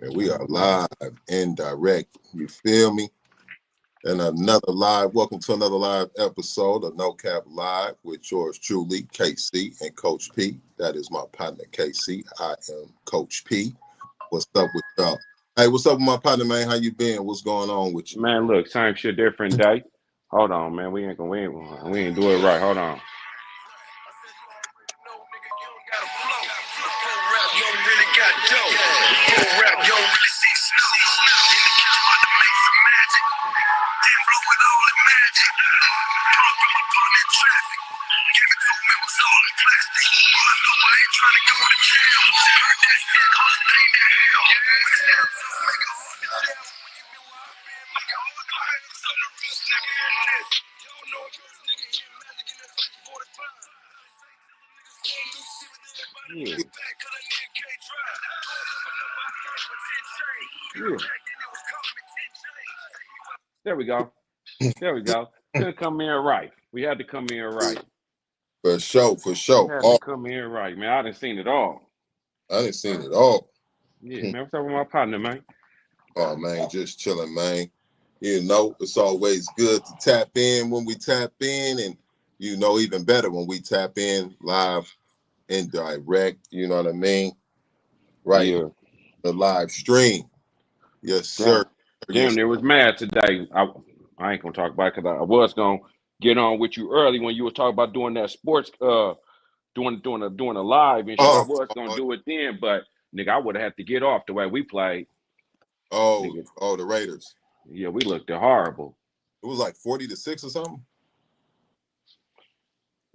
And we are live and direct. You feel me? And another live. Welcome to another live episode of No Cap Live with yours truly, Kacey and Coach P. That is my partner, Kacey. I am Coach P. What's up with y'all? Hey, what's up with my partner, man? How you been? What's going on with you? Man, look, same shit, different day. Hold on, man. We ain't do it right. Hold on. Yeah. Yeah. There we go. There we go. Couldn't come in right. We had to come in right. For sure, for sure. We had to come in right, man. I done seen it all. I didn't seen it all. Yeah, man. What's up with my partner, man? Oh, man, just chilling, man. You know, it's always good to tap in when we tap in, and, you know, even better when we tap in live and direct, you know what I mean? Right. Yeah. The live stream. Yes, sir. Damn, there was mad today. I ain't gonna talk about it because I was gonna get on with you early when you were talking about doing that sports doing a live and shit. I was gonna do it then, but nigga, I would have had to get off the way we played. The Raiders. Yeah, we looked horrible. It was like 40-6 or something.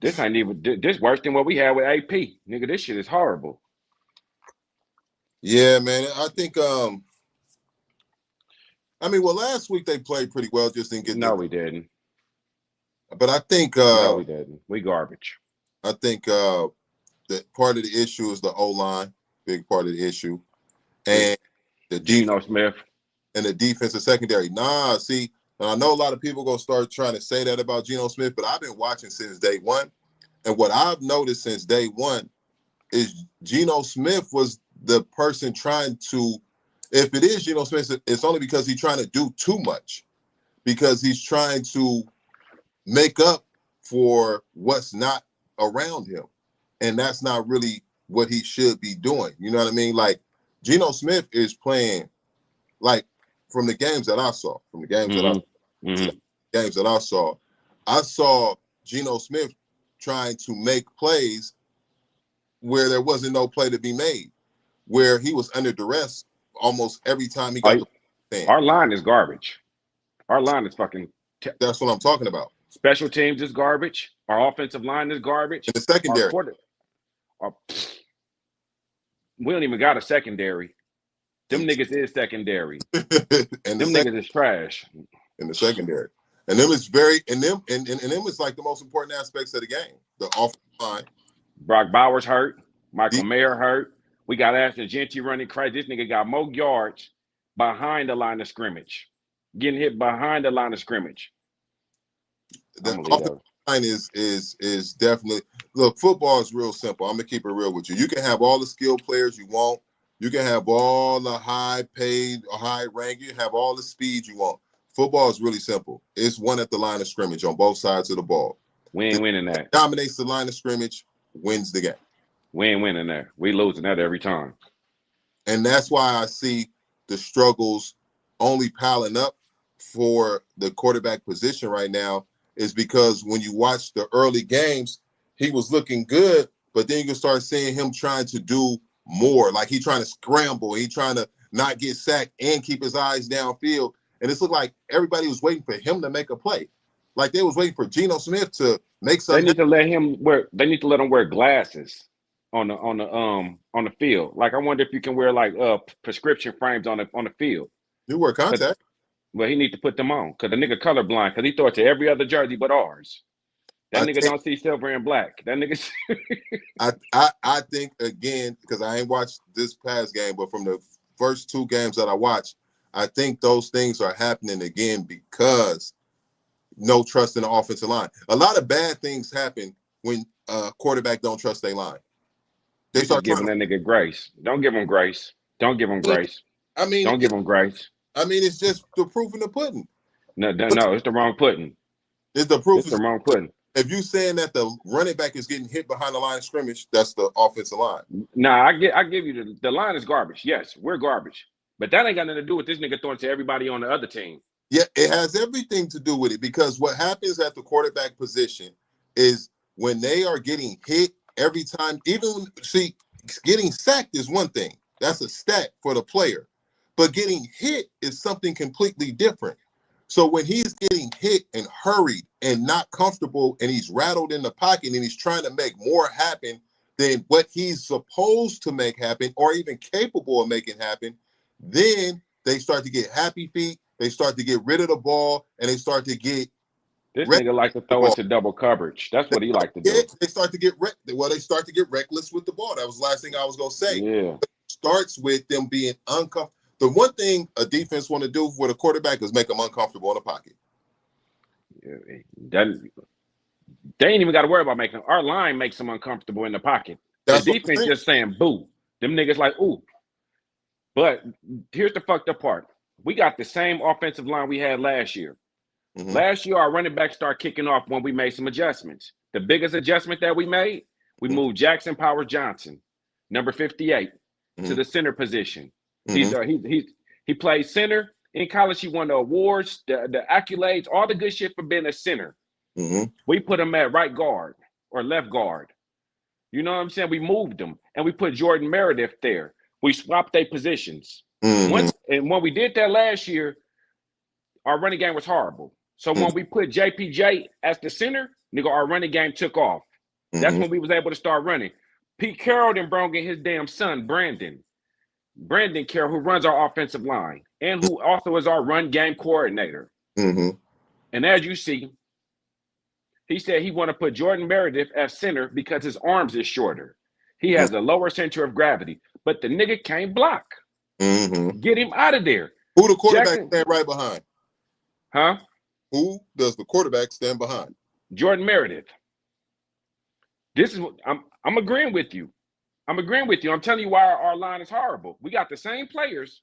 This ain't even this worse than what we had with AP. Nigga, this shit is horrible. Yeah, man. I think last week they played pretty well, just didn't get No, we didn't. But I think no, we didn't. We garbage. I think that part of the issue is the O-line, big part of the issue. And the Geno Smith. And the defensive secondary. Nah, see, and I know a lot of people gonna start trying to say that about Geno Smith, but I've been watching since day one. And what I've noticed since day one is Geno Smith was the person trying to, if it is Geno Smith, it's only because he's trying to do too much, because he's trying to make up for what's not around him. And that's not really what he should be doing. You know what I mean? Like, Geno Smith is playing, like, from the games that I saw, I saw Geno Smith trying to make plays where there wasn't no play to be made, where he was under duress almost every time he got the thing. Our line is garbage. Our line is fucking. That's what I'm talking about. Special teams is garbage. Our offensive line is garbage. And the secondary. We don't even got a secondary. Them niggas is secondary. And them niggas is trash. In the secondary. And them is them is like the most important aspects of the game. The offensive line. Brock Bowers hurt. Michael Mayer hurt. We got Ashton Genty running crazy. This nigga got more yards behind the line of scrimmage. Getting hit behind the line of scrimmage. The offensive line is definitely, look, football is real simple. I'm gonna keep it real with you. You can have all the skilled players you want. You can have all the high paid or high rank. You have all the speed you want. Football is really simple. It's one at the line of scrimmage on both sides of the ball. We ain't winning that. Dominates the line of scrimmage, wins the game. We ain't winning there. We losing that every time. And that's why I see the struggles only piling up for the quarterback position right now, is because when you watch the early games, he was looking good, but then you can start seeing him trying to do more. Like he's trying to scramble. He's trying to not get sacked and keep his eyes downfield. And it's looked like everybody was waiting for him to make a play. Like they was waiting for Geno Smith to make something. They need to let him wear glasses on the field. Like I wonder if you can wear like prescription frames on the field. You wear contact. Well, he need to put them on because the nigga colorblind because he throw it to every other jersey but ours. That nigga don't see silver and black. That nigga. I think, again, because I ain't watched this past game, but from the first two games that I watched, I think those things are happening again because no trust in the offensive line. A lot of bad things happen when quarterback don't trust their line. They start giving that nigga grace. Don't give him grace. Don't give him grace. I mean, Don't give him grace. I mean, it's just the proof in the pudding. No, it's the wrong pudding. It's the proof. It's the wrong pudding. If you saying that the running back is getting hit behind the line of scrimmage, that's the offensive line. Nah, I give you the line is garbage. Yes, we're garbage. But that ain't got nothing to do with this nigga throwing to everybody on the other team. Yeah, it has everything to do with it, because what happens at the quarterback position is when they are getting hit every time, getting sacked is one thing. That's a stat for the player. But getting hit is something completely different. So when he's getting hit and hurried and not comfortable and he's rattled in the pocket and he's trying to make more happen than what he's supposed to make happen or even capable of making happen, then they start to get happy feet. They start to get rid of the ball, and they start to get. This nigga like to throw into double coverage. That's what he like to do. They start to get reckless with the ball. That was the last thing I was gonna say. Yeah. It starts with them being uncomfortable. The one thing a defense want to do with a quarterback is make them uncomfortable in the pocket. They ain't even got to worry about making our line makes them uncomfortable in the pocket. That's the defense just saying boo. Them niggas like ooh. But here's the fucked up part. We got the same offensive line we had last year. Mm-hmm. Last year, our running backs start kicking off when we made some adjustments. The biggest adjustment that we made, we moved Jackson Powers Johnson, number 58, to the center position. He played center in college. He won the awards, the accolades, all the good shit for being a center. We put him at right guard or left guard. You know what I'm saying? We moved him, and we put Jordan Meredith there. We swapped their positions. And when we did that last year, our running game was horrible. So when we put JPJ as the center, nigga, our running game took off. That's when we was able to start running. Pete Carroll then brought in his damn son, Brandon Carroll, who runs our offensive line and who also is our run game coordinator. And as you see, he said he want to put Jordan Meredith as center because his arms is shorter. He has a lower center of gravity, but the nigga can't block. Get him out of there. Who the quarterback stand right behind? Huh? Who does the quarterback stand behind? Jordan Meredith. This is what I'm agreeing with you. I'm telling you why our line is horrible. We got the same players,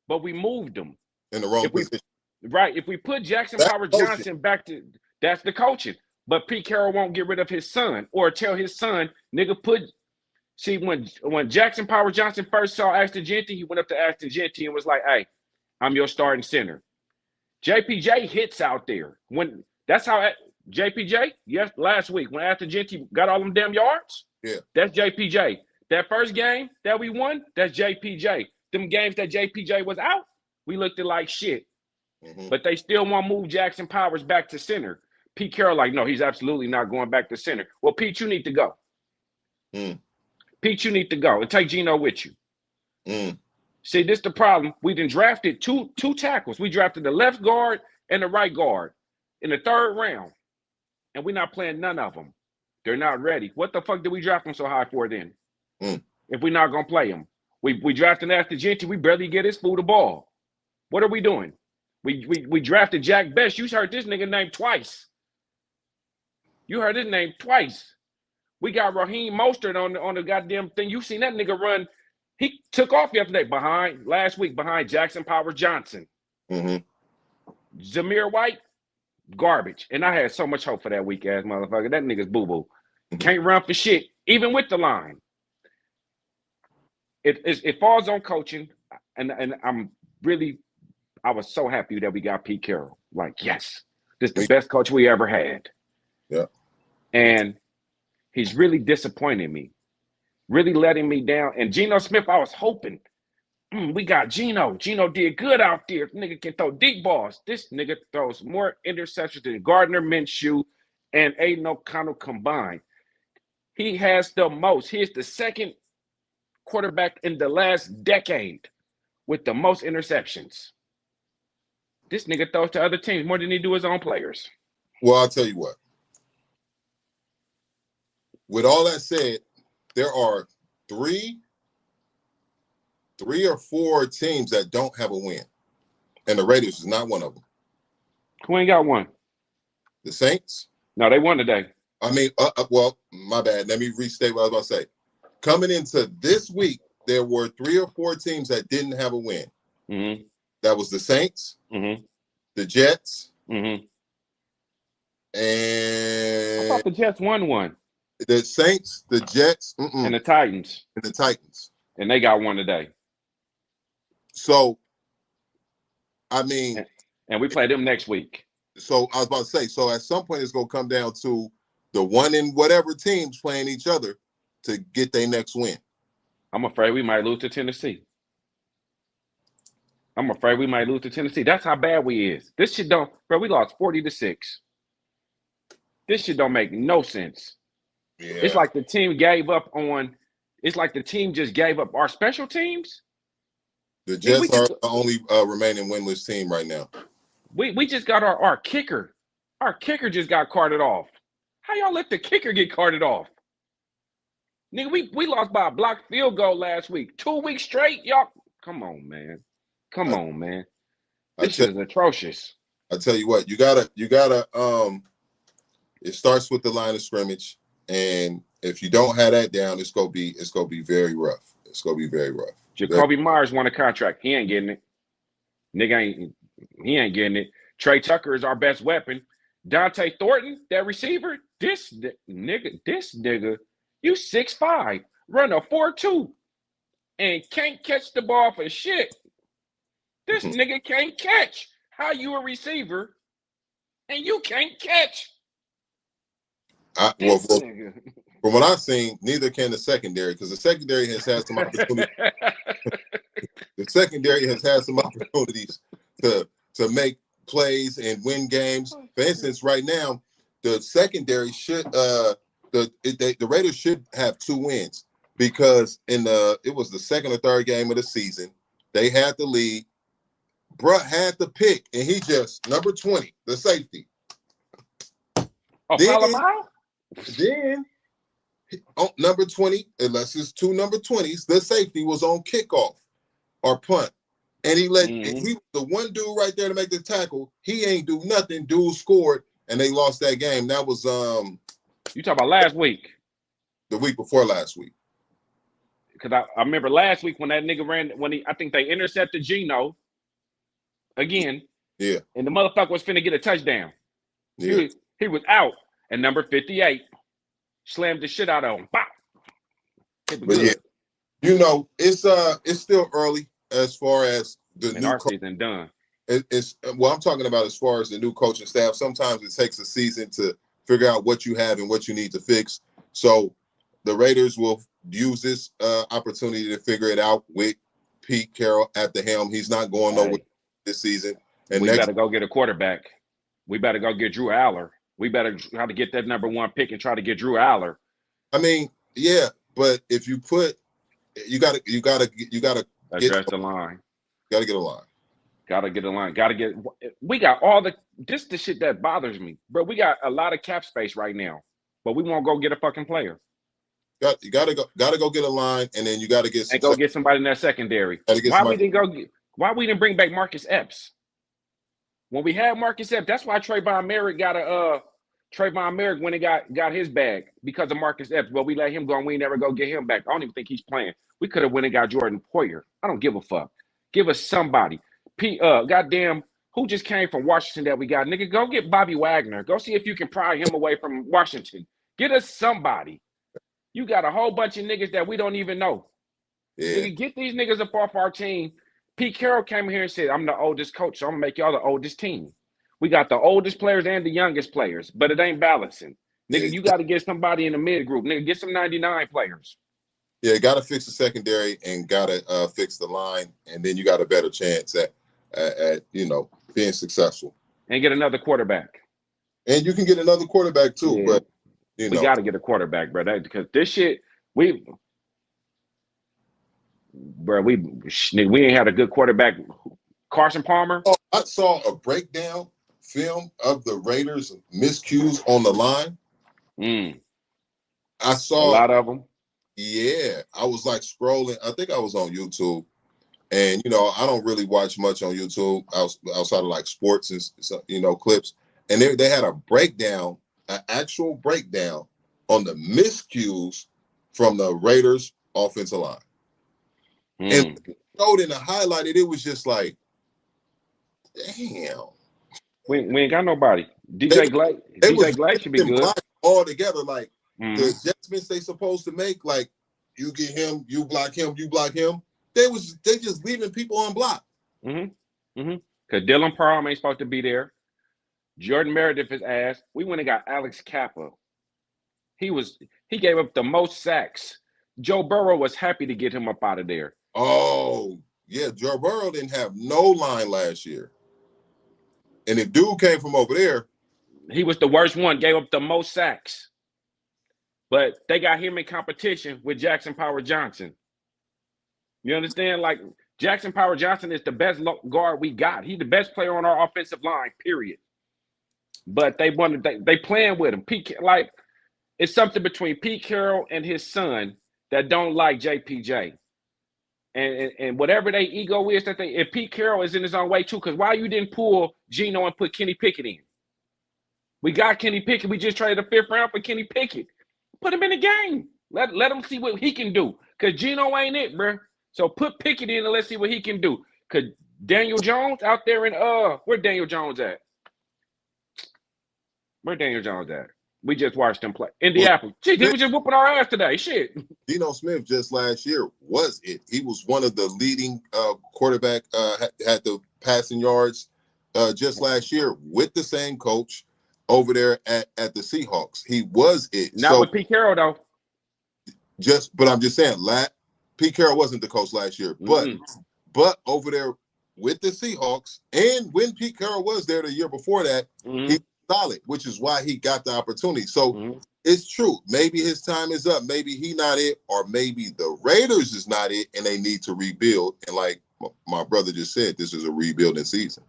but we moved them in the wrong position. Right. If we put Jackson Powers Johnson back to, that's the coaching. But Pete Carroll won't get rid of his son or tell his son, nigga, see, when Jackson Powers Johnson first saw Ashton Jeanty, he went up to Ashton Jeanty and was like, hey, I'm your starting center. JPJ hits out there. That's how JPJ, yes, last week when Ashton Jeanty got all them damn yards. Yeah. That's JPJ. That first game that we won, that's JPJ. Them games that JPJ was out, we looked at like shit. But they still want to move Jackson Powers back to center. Pete Carroll like, no, he's absolutely not going back to center. Well, Pete, you need to go. Pete, you need to go and take Gino with you. See, this is the problem. We done drafted two tackles. We drafted the left guard and the right guard in the third round, and we're not playing none of them. They're not ready. What the fuck did we draft them so high for then? If we're not going to play them. We drafted Ashton Jeanty. We barely get his fool the ball. What are we doing? We drafted Jack Best. You heard this nigga name twice. You heard his name twice. We got Raheem Mostert on the goddamn thing. You seen that nigga run. He took off yesterday last week behind Jackson Powers Johnson. Zamir White, garbage. And I had so much hope for that weak ass motherfucker. That nigga's boo-boo. Can't run for shit, even with the line. It falls on coaching, and I was so happy that we got Pete Carroll. Like, yes, this is the best coach we ever had. Yeah. And he's really disappointed me, really letting me down. And Geno Smith, I was hoping, we got Geno. Geno did good out there. Nigga can throw deep balls. This nigga throws more interceptions than Gardner Minshew and Aiden O'Connell combined. He has the most. He is the second quarterback in the last decade with the most interceptions. This nigga throws to other teams more than he do his own players. Well, I'll tell you what. With all that said, there are three or four teams that don't have a win, and the Raiders is not one of them. Who ain't got one? The Saints? No, they won today. I mean, well, my bad. Let me restate what I was about to say. Coming into this week, there were 3 or 4 teams that didn't have a win. Mm-hmm. That was the Saints, Mm-hmm. the Jets, Mm-hmm. I and thought the Jets won one. the Saints, the Jets, And the Titans. and the Titans. And they got one today. So, I mean, and we play them next week. So I was about to say, so at some point it's going to come down to the one in whatever teams playing each other to get their next win. I'm afraid we might lose to Tennessee. That's how bad we is. This shit don't, bro, we lost 40-6. This shit don't make no sense. Yeah. It's like the team gave up on, it's like the team just gave up our special teams. The Jets are the only remaining winless team right now. We just got our kicker. Our kicker just got carted off. How y'all let the kicker get carted off? Nigga, we lost by a blocked field goal last week. 2 weeks straight, y'all. Come on, man. Come on, man. This shit is atrocious. I tell you what, you gotta it starts with the line of scrimmage, and if you don't have that down, it's gonna be very rough. It's gonna be very rough. Jacoby Myers won a contract. He ain't getting it. He ain't getting it. Trey Tucker is our best weapon. Dante Thornton, that receiver, this nigga, you 6'5", run a 4.2, and can't catch the ball for shit. This nigga can't catch. How you a receiver and you can't catch? From what I've seen, neither can the secondary, because the secondary has had some opportunities. The secondary has had some opportunities to make plays and win games. For instance, right now, the secondary should the Raiders should have 2 wins, because it was the second or third game of the season. They had the lead. Bruh had the pick, and he just number 20, the safety. Then on number 20, unless it's 2 number 20s, the safety was on kickoff or punt. And he was the one dude right there to make the tackle. He ain't do nothing. Dude scored, and they lost that game. That was you talking about last week? The week before last week. Because I remember last week when that nigga ran, I think they intercepted Geno again. Yeah. And the motherfucker was finna get a touchdown. Yeah. He was out, and number 58 slammed the shit out of him. Bop. But yeah, you know, it's still early as far as the new season done. It's I'm talking about as far as the new coaching staff. Sometimes it takes a season to figure out what you have and what you need to fix. So the Raiders will use this opportunity to figure it out with Pete Carroll at the helm. He's not going nowhere this season. And we better go get a quarterback. We better go get Drew Aller. We better try to get that number 1 pick and try to get Drew Aller. I mean, yeah, but if you put, you gotta address the line. Gotta get a line. We got all the shit that bothers me, bro. We got a lot of cap space right now, but we won't go get a fucking player. You gotta go get a line, and then you gotta get get somebody in that secondary. Why we didn't bring back Marcus Epps? When we had Marcus Epps, that's why Trayvon Merrick when he got his bag, because of Marcus Epps. Well, we let him go and we never go get him back. I don't even think he's playing. We could have went and got Jordan Poyer. I don't give a fuck. Give us somebody. Goddamn, who just came from Washington that we got? Nigga, go get Bobby Wagner. Go see if you can pry him away from Washington. Get us somebody. You got a whole bunch of niggas that we don't even know. Yeah. Nigga, get these niggas up off our team. Pete Carroll came here and said, I'm the oldest coach, so I'm going to make y'all the oldest team. We got the oldest players and the youngest players, but it ain't balancing. Nigga, you got to get somebody in the mid group. Nigga, get some 99 players. Yeah, got to fix the secondary and got to fix the line, and then you got a better chance at being successful. And get another quarterback. And you can get another quarterback too, yeah. But we got to get a quarterback, bro. Because this shit, we ain't had a good quarterback. Carson Palmer. Oh, I saw a breakdown film of the Raiders' miscues on the line. I saw a lot of them. Yeah, I was like scrolling. I think I was on YouTube, and I don't really watch much on YouTube outside of like sports and clips. And they had a breakdown, an actual breakdown on the miscues from the Raiders' offensive line. And showed in the highlighted, it was just like, damn. We ain't got nobody. They DJ Glade should be good. All together, like Mm-hmm. the adjustments they supposed to make, like you get him, you block him, you block him. They just leaving people on block. Mm-hmm. Mm-hmm. Because Dylan Parham ain't supposed to be there. Jordan Meredith is ass. We went and got Alex Kappa. He gave up the most sacks. Joe Burrow was happy to get him up out of there. Oh, yeah. Joe Burrow didn't have no line last year. And if dude came from over there, he was the worst one, gave up the most sacks. But they got him in competition with Jackson Power Johnson. You understand? Like, Jackson Power Johnson is the best guard we got. He's the best player on our offensive line, period. But they playing with him. Like, it's something between Pete Carroll and his son that don't like JPJ. And whatever their ego is that if Pete Carroll is in his own way too, because why you didn't pull Geno and put Kenny Pickett in? We got Kenny Pickett. We just traded the 5th round for Kenny Pickett. Put him in the game. Let him see what he can do. Because Geno ain't it, bro. So put Pickett in and let's see what he can do. Because Daniel Jones out there in where Daniel Jones at? Where Daniel Jones at? We just watched him play. Indianapolis. He was just whooping our ass today. Shit. Geno Smith just last year was it. He was one of the leading quarterback, had the passing yards just last year with the same coach over there at the Seahawks. He was it. Not with Pete Carroll, though. But I'm just saying, Pete Carroll wasn't the coach last year. But over there with the Seahawks, and when Pete Carroll was there the year before that, he solid, which is why he got the opportunity. So it's true. Maybe his time is up. Maybe he not it, or maybe the Raiders is not it, and they need to rebuild. And like my brother just said, this is a rebuilding season.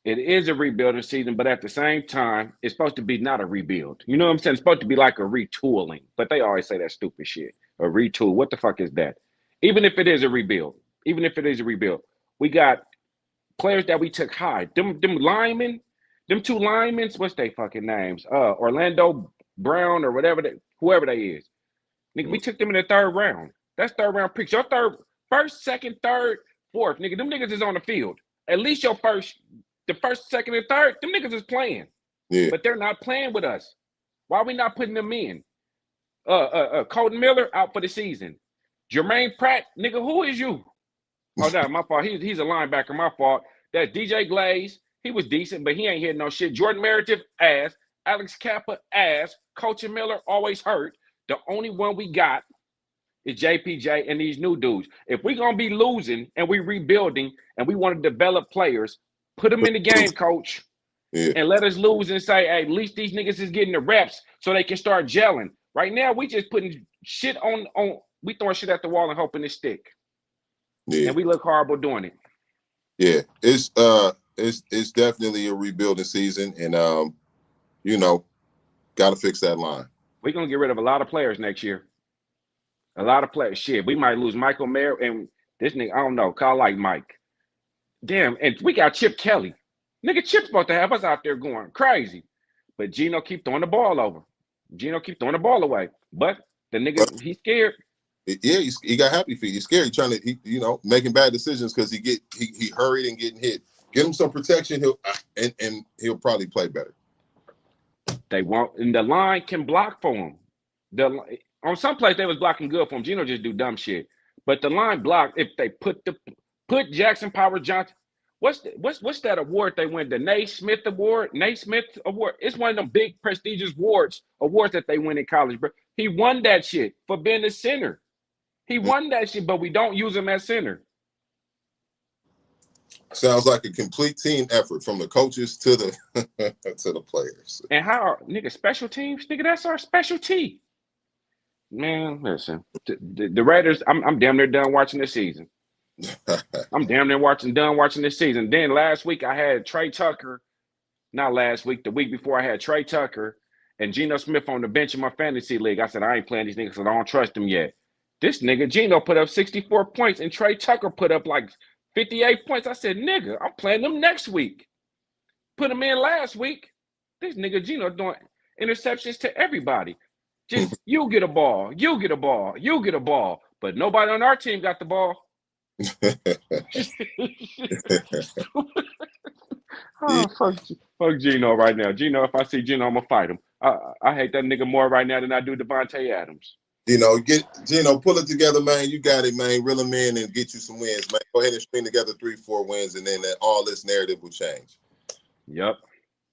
It is a rebuilding season, but at the same time, it's supposed to be not a rebuild. You know what I'm saying? It's supposed to be like a retooling. But they always say that stupid shit. A retool. What the fuck is that? Even if it is a rebuild, we got players that we took high. Them linemen, them 2 linemen, what's their fucking names? Orlando Brown or whoever they is. Nigga, we took them in the 3rd round. That's 3rd round picks. Your first, second, third, fourth. Nigga, them niggas is on the field. At least the first, second, and third, them niggas is playing. Yeah. But they're not playing with us. Why are we not putting them in? Colton Miller out for the season. Jermaine Pratt, nigga, who is you? Oh, no, my fault. He's a linebacker, my fault. That DJ Glaze, he was decent, but he ain't hitting no shit. Jordan Meredith, ass. Alex Kappa, ass. Coach Miller, always hurt. The only one we got is JPJ and these new dudes. If we're going to be losing and we rebuilding and we want to develop players, put them in the game, coach, and let us lose and say, hey, at least these niggas is getting the reps so they can start gelling. Right now, we just putting shit we throwing shit at the wall and hoping it stick. Yeah. And we look horrible doing it. Yeah, it's definitely a rebuilding season, and got to fix that line. We're gonna get rid of a lot of players next year. A lot of players. Shit, we might lose Michael Mayer and this nigga. I don't know. Call like Mike. Damn, and we got Chip Kelly. Nigga, Chip's supposed to have us out there going crazy, but Geno keep throwing the ball over. Geno keep throwing the ball away, but the nigga he's scared. Yeah, he got happy feet. He's scared. He's trying to, making bad decisions because he hurried and getting hit. Get him some protection. He'll probably play better. They won't, and the line can block for him. On some place they was blocking good for him. Geno just do dumb shit, but the line blocked. If they put Jackson Power Johnson, what's that award they win? The Naismith Award. It's one of them big prestigious awards that they win in college, bro. He won that shit for being a center. He won that shit, but we don't use him as center. Sounds like a complete team effort from the coaches to the to the players. And how, nigga, special teams? Nigga, that's our specialty. Man, listen. The Raiders, I'm damn near done watching this season. I'm damn near done watching this season. Then last week I had Trey Tucker. Not last week, the week before I had Trey Tucker and Geno Smith on the bench in my fantasy league. I said, I ain't playing these niggas because I don't trust them yet. This nigga, Geno, put up 64 points and Trey Tucker put up like 58 points. I said, nigga, I'm playing them next week. Put them in last week. This nigga, Geno, doing interceptions to everybody. Just, you get a ball, you get a ball, you get a ball. But nobody on our team got the ball. Oh, fuck Gino right now. Gino, if I see Gino, I'm gonna fight him. I hate that nigga more right now than I do Devontae Adams. Get Gino, pull it together, man. You got it, man. Reel them in and get you some wins, man. Go ahead and string together 3-4 wins, and then all this narrative will change. Yep.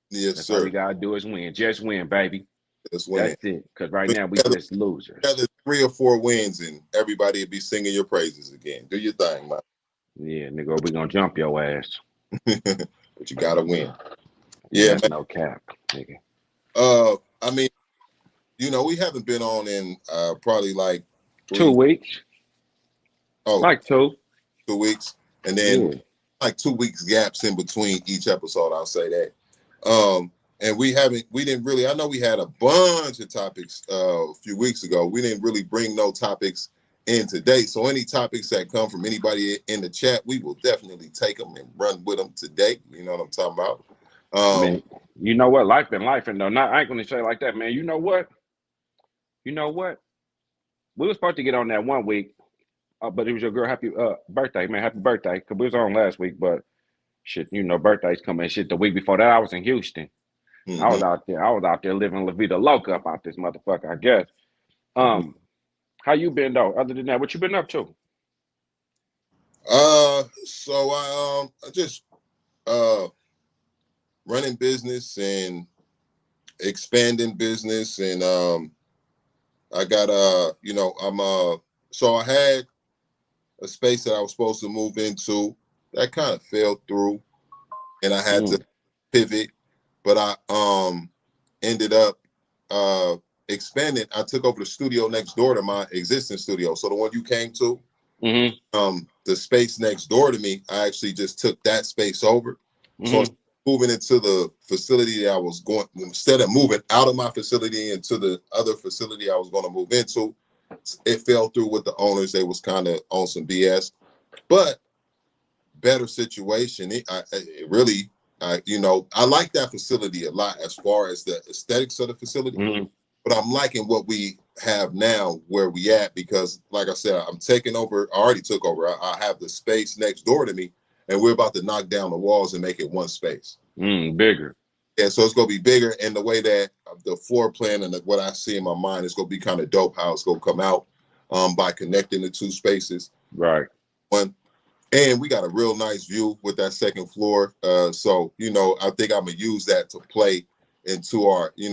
Yes, That's sir. all we gotta do is win. Just win, baby. Just win. That's it. Because right now we just losers. 3 or 4 wins, and everybody will be singing your praises again. Do your thing, man. Yeah, nigga, we gonna jump your ass. But you gotta win. Yeah, that's no cap, nigga. I mean, we haven't been on in probably like 2 weeks. Oh, like 2 weeks, and then like 2 weeks gaps in between each episode. I'll say that. And we didn't really. I know we had a bunch of topics a few weeks ago. We didn't really bring no topics in today. So any topics that come from anybody in the chat, we will definitely take them and run with them today. You know what I'm talking about? Man, you know what? Life been life, and though. I ain't gonna say it like that, man. You know what? We were supposed to get on that one week, but it was your girl happy birthday, man. Happy birthday, because we was on last week, but shit, birthdays coming. Shit, the week before that, I was in Houston. Mm-hmm. I was out there living La Vida Loca up out this motherfucker, I guess. How you been though? Other than that, what you been up to? So I just running business and expanding business, and I got so I had a space that I was supposed to move into that kind of fell through, and I had to pivot, but I ended up expanding. I took over the studio next door to my existing studio. So the one you came to, the space next door to me, I actually just took that space over. So I was moving into the facility that I was going, instead of moving out of my facility into the other facility I was going to move into, it fell through with the owners. They was kind of on some BS, but better situation. I like that facility a lot as far as the aesthetics of the facility, but I'm liking what we have now where we at, because like I said, I'm taking over. I already took over. I have the space next door to me, and we're about to knock down the walls and make it one space. Bigger. Yeah, so it's going to be bigger, and the way that the floor plan and what I see in my mind is going to be kind of dope how it's going to come out by connecting the 2 spaces. Right. One. And we got a real nice view with that second floor. So, I think I'm going to use that to play into our, we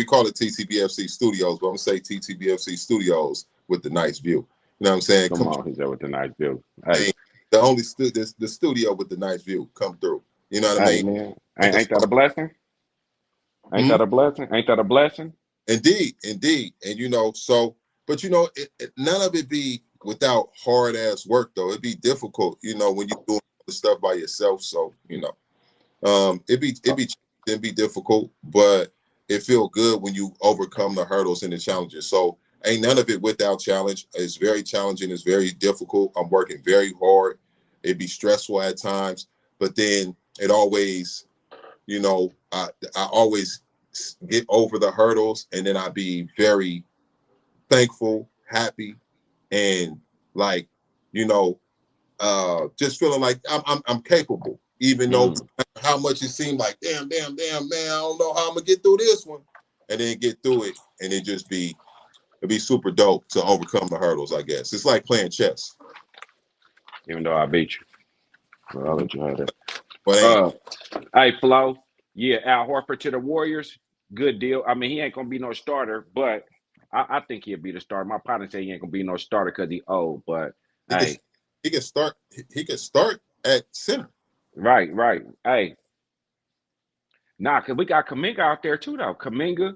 call it TTBFC Studios, but I'm going to say TTBFC Studios with the nice view. You know what I'm saying? Come on, he's there with the nice view. Hey. The studio with the nice view come through. You know what I mean? Man. Ain't that a blessing? Ain't that a blessing? Ain't that a blessing? Indeed. And but none of it be without hard ass work though. It'd be difficult, when you're doing the stuff by yourself. So, it'd be difficult, but it feel good when you overcome the hurdles and the challenges. So ain't none of it without challenge. It's very challenging. It's very difficult. I'm working very hard. It'd be stressful at times, but then it always, I always get over the hurdles, and then I be very thankful, happy, and just feeling like I'm capable, even though how much it seemed like damn man, I don't know how I'm gonna get through this one, and then get through it, and it'd be super dope to overcome the hurdles. I guess it's like playing chess. Even though I beat you, well, I'll let you have that. But hey, Flo, yeah, Al Horford to the Warriors, good deal. I mean, he ain't gonna be no starter, but I think he'll be the starter. My partner say he ain't gonna be no starter because he old, but he can start. He can start at center. Right. Hey, because we got Kuminga out there too, though. Kuminga,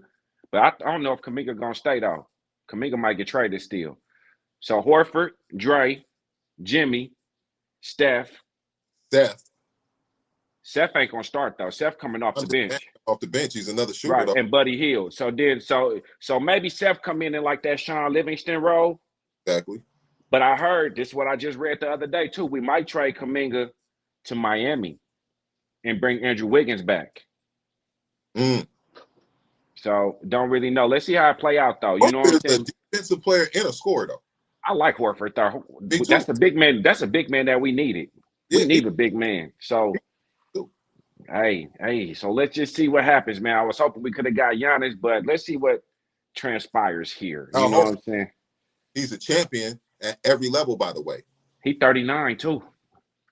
but I don't know if Kuminga gonna stay though. Kuminga might get traded still. So Horford, Dre, Jimmy, Steph. Seth ain't gonna start though. Seth coming off the bench. Off the bench, he's another shooter. Right, though. and Buddy Hield. So maybe Seth come in like that Sean Livingston role. Exactly. But I heard this is what I just read the other day too. We might trade Kuminga to Miami and bring Andrew Wiggins back. So don't really know. Let's see how it play out though. You know what I'm saying? A defensive player and a scorer though. I like Horford though. Me That's too. the big man. That's a big man that we needed. We Yeah, me need a big man. So too. hey. So let's just see what happens, man. I was hoping we could have got Giannis, but let's see what transpires here. You Al know what Horford, I'm saying? he's a champion at every level, by the way. He 39 too.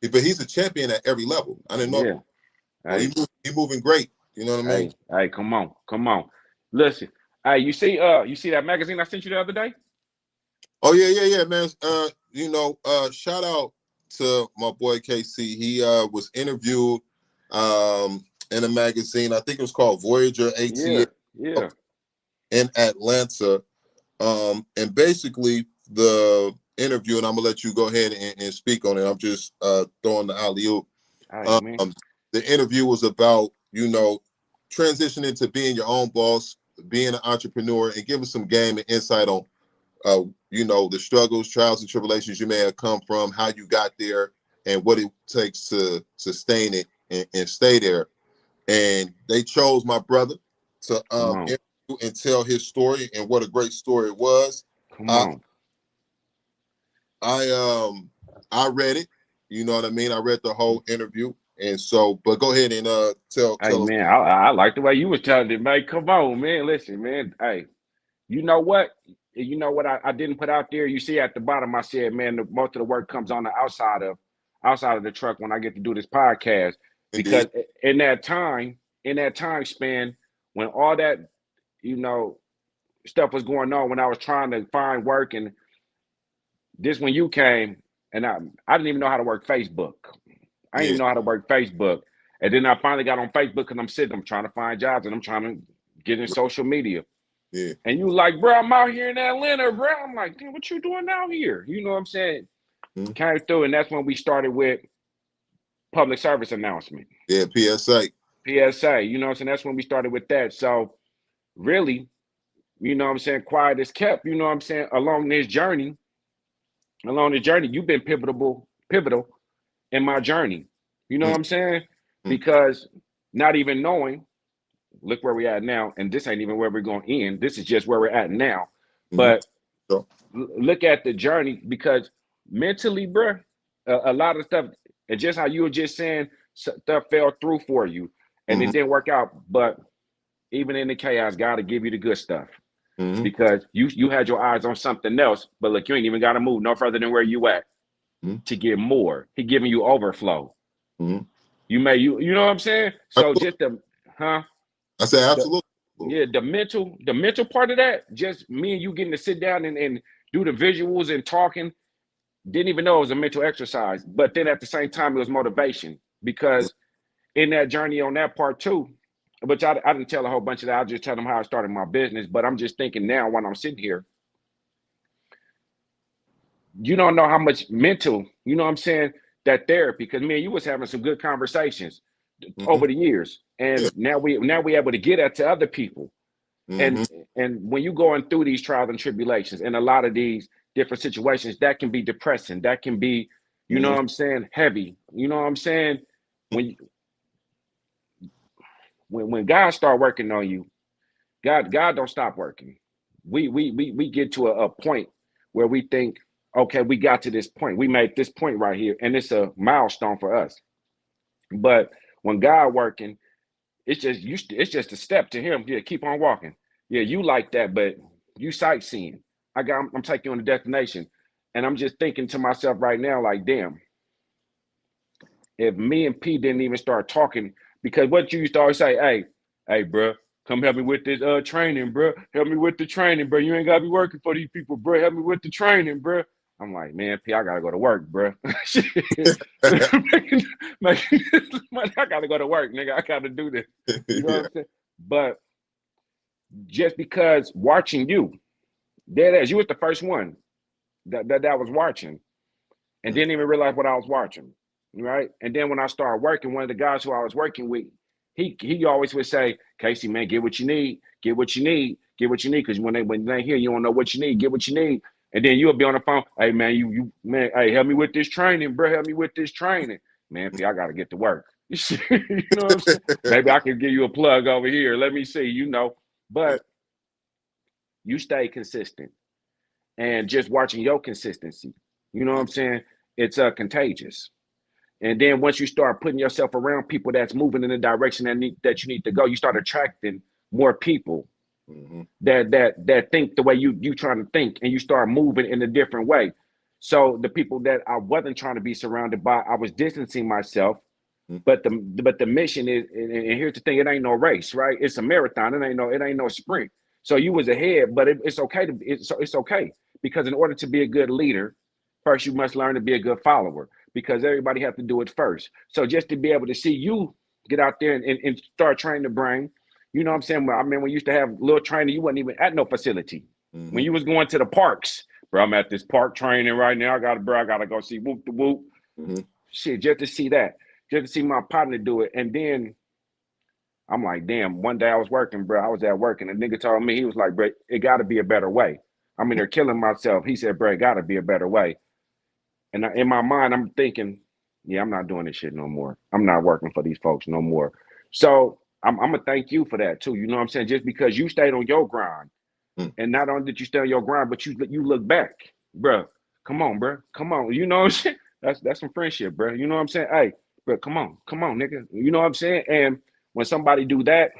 But he's a champion at every level. I didn't know. Yeah. So Hey, he moving great. You know what I mean? hey, come on. Listen, you see that magazine I sent you the other day? Oh yeah, man. Shout out to my boy Kacey. He was interviewed in a magazine. I think it was called Voyager Yeah, ATA in Atlanta. And basically the interview, and I'm gonna let you go ahead and speak on it. I'm just throwing the alley-oop. Hey, man. The interview was about, transitioning to being your own boss, being an entrepreneur, and giving some game and insight on the struggles, trials, and tribulations you may have come from, how you got there, and what it takes to sustain it and stay there. And they chose my brother to interview and tell his story, and what a great story it was. Come on. I read it. You know what I mean? I read the whole interview. And so, but go ahead and tell Hey, us. man, I like the way you was telling it, man. Come on, man. Listen, man. Hey, you know what? You know what I didn't put out there? You see at the bottom, I said, man, most of the work comes on the outside of the truck when I get to do this podcast. Because Indeed. in that time span, when all that, stuff was going on, when I was trying to find work, and this when you came, and I didn't even know how to work Facebook. I didn't even know how to work Facebook. And then I finally got on Facebook because I'm trying to find jobs, and I'm trying to get in social media. Yeah. And you like, bro, I'm out here in Atlanta, bro. I'm like, dude, what you doing out here? You know what I'm saying? Mm-hmm. Came through, and that's when we started with public service announcement. Yeah, PSA. PSA, you know what I'm saying? That's when we started with that. So really, you know what I'm saying, quiet is kept, you know what I'm saying, along this journey, you've been pivotal in my journey. You know what I'm saying? Because not even knowing, look where we're at now, and this ain't even where we're going to end. This is just where we're at now. But look at the journey, because mentally, bro, a lot of stuff, and just how you were just saying, stuff fell through for you, and it didn't work out. But even in the chaos, God will give you the good stuff, because you had your eyes on something else. But look, you ain't even got to move no further than where you at to get more. He giving you overflow. You know what I'm saying? So just I said absolutely. The mental part of that, just me and you getting to sit down and do the visuals and talking, didn't even know it was a mental exercise. But then at the same time, it was motivation, because in that journey on that part too, which I didn't tell a whole bunch of that. I just tell them how I started my business. But I'm just thinking now, when I'm sitting here, you don't know how much mental, you know what I'm saying, that therapy, because me and you was having some good conversations over the years. And now we able to get that to other people. And when you going through these trials and tribulations and a lot of these different situations, that can be depressing. That can be, you know what I'm saying, heavy. You know what I'm saying? When God start working on you, God don't stop working. We get to a point where we think, okay, we got to this point. We made this point right here, and it's a milestone for us. But when God working, it's just a step to him. Yeah, keep on walking. Yeah, you like that, but you sightseeing. I'm taking you on the destination. And I'm just thinking to myself right now, like, damn, if me and P didn't even start talking, because what you used to always say, hey, bro, come help me with this training, bro. Help me with the training, bro. You ain't gotta be working for these people, bro. Help me with the training, bro. I'm like, man, P, I gotta go to work, bro. making this money, I gotta go to work, nigga. I gotta do this. You know what I'm saying? But just because watching you, dead as you was the first one that was watching, and didn't even realize what I was watching, right? And then when I started working, one of the guys who I was working with, he always would say, Kacey, man, get what you need, get what you need, get what you need, because when they hear, you don't know what you need, get what you need. And then you'll be on the phone, hey man, you man, hey, help me with this training, bro. Help me with this training. Man, P, I gotta get to work. You know what I'm saying? Maybe I can give you a plug over here. Let me see, But you stay consistent. and just watching your consistency. You know what I'm saying? It's contagious. And then once you start putting yourself around people that's moving in the direction that you need to go, you start attracting more people that think the way you trying to think, and you start moving in a different way. So the people that I wasn't trying to be surrounded by, I was distancing myself. But the mission is, and here's the thing: it ain't no race, right? It's a marathon. It ain't no sprint. So you was ahead, but it's okay it's okay, because in order to be a good leader, first you must learn to be a good follower, because everybody have to do it first. So just to be able to see you get out there and start training the brain, you know what I'm saying? Well, I mean, we used to have little training, you wasn't even at no facility. When you was going to the parks, bro, I'm at this park training right now. I gotta go see whoop the whoop. Shit, just to see that. Just to see my partner do it. And then I'm like, damn, one day I was working, bro. I was at work, and the nigga told me, he was like, bro, it got to be a better way. I'm in there killing myself. He said, bro, it got to be a better way. And in my mind, I'm thinking, yeah, I'm not doing this shit no more. I'm not working for these folks no more. So I'm going to thank you for that, too. You know what I'm saying? Just because you stayed on your grind. And not only did you stay on your grind, but you look back, bro. Come on, bro. Come on. You know what I'm saying? That's some friendship, bro. You know what I'm saying? Hey, but come on, nigga. You know what I'm saying? And when somebody do that,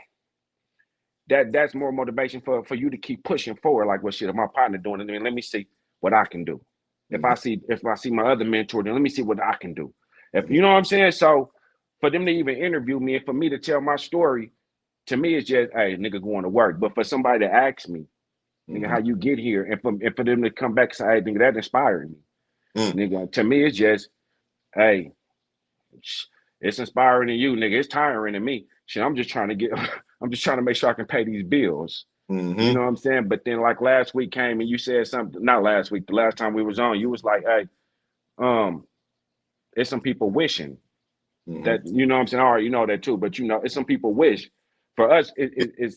that's more motivation for you to keep pushing forward. Like, well, shit, my partner doing it, then let me see what I can do. If I see my other mentor, then let me see what I can do. If you know what I'm saying? So for them to even interview me and for me to tell my story, to me, it's just, hey, nigga, going to work. But for somebody to ask me, nigga, how you get here, and for them to come back and say, hey, nigga, that inspired me. Nigga, to me, it's just, hey, it's inspiring to you, nigga. It's tiring to me. Shit, I'm just trying to make sure I can pay these bills. You know what I'm saying? But then, like, last week came and you said something, not last week, the last time we was on, you was like, hey, it's some people wishing that, you know what I'm saying? All right, you know that too, but you know, it's some people wish. For us, it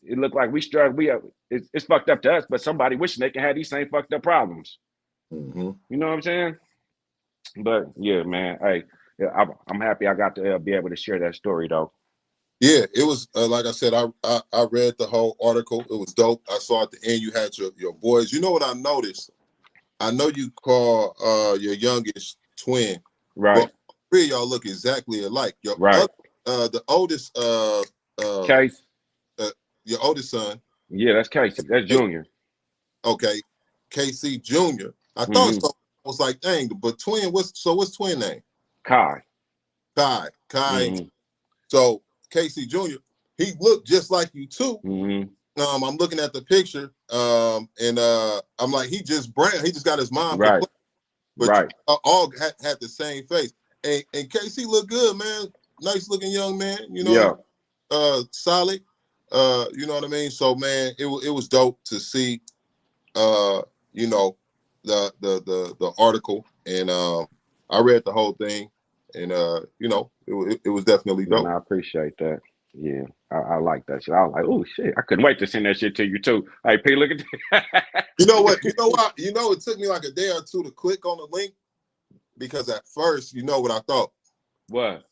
looked like we struggle. It's fucked up to us, but somebody wishing they can have these same fucked up problems. You know what I'm saying? But yeah, man, hey, yeah, I'm happy I got to be able to share that story though. Yeah, it was like I said, I read the whole article. It was dope. I saw at the end you had your boys. You know what I noticed? I know you call your youngest twin, right? But three of y'all look exactly alike. Your right, the oldest Kacey, your oldest son. Yeah, that's Kacey. That's Junior. Okay, Kacey Junior. I thought so. I was like, dang, but twin. What's twin name? Kai. So Kacey Jr., he looked just like you too. I'm looking at the picture, and I'm like, he just got his mom, right? But all had the same face. And Kacey looked good, man. Nice looking young man, you know. Solid. You know what I mean? So man, it was dope to see you know, the article, and I read the whole thing, and you know, it was definitely dope. Man, I appreciate that. Yeah, I like that shit. I was like, oh shit, I couldn't wait to send that shit to you too. Hey, P, look at that. You know what? It took me like a day or two to click on the link, because at first, you know what I thought? What?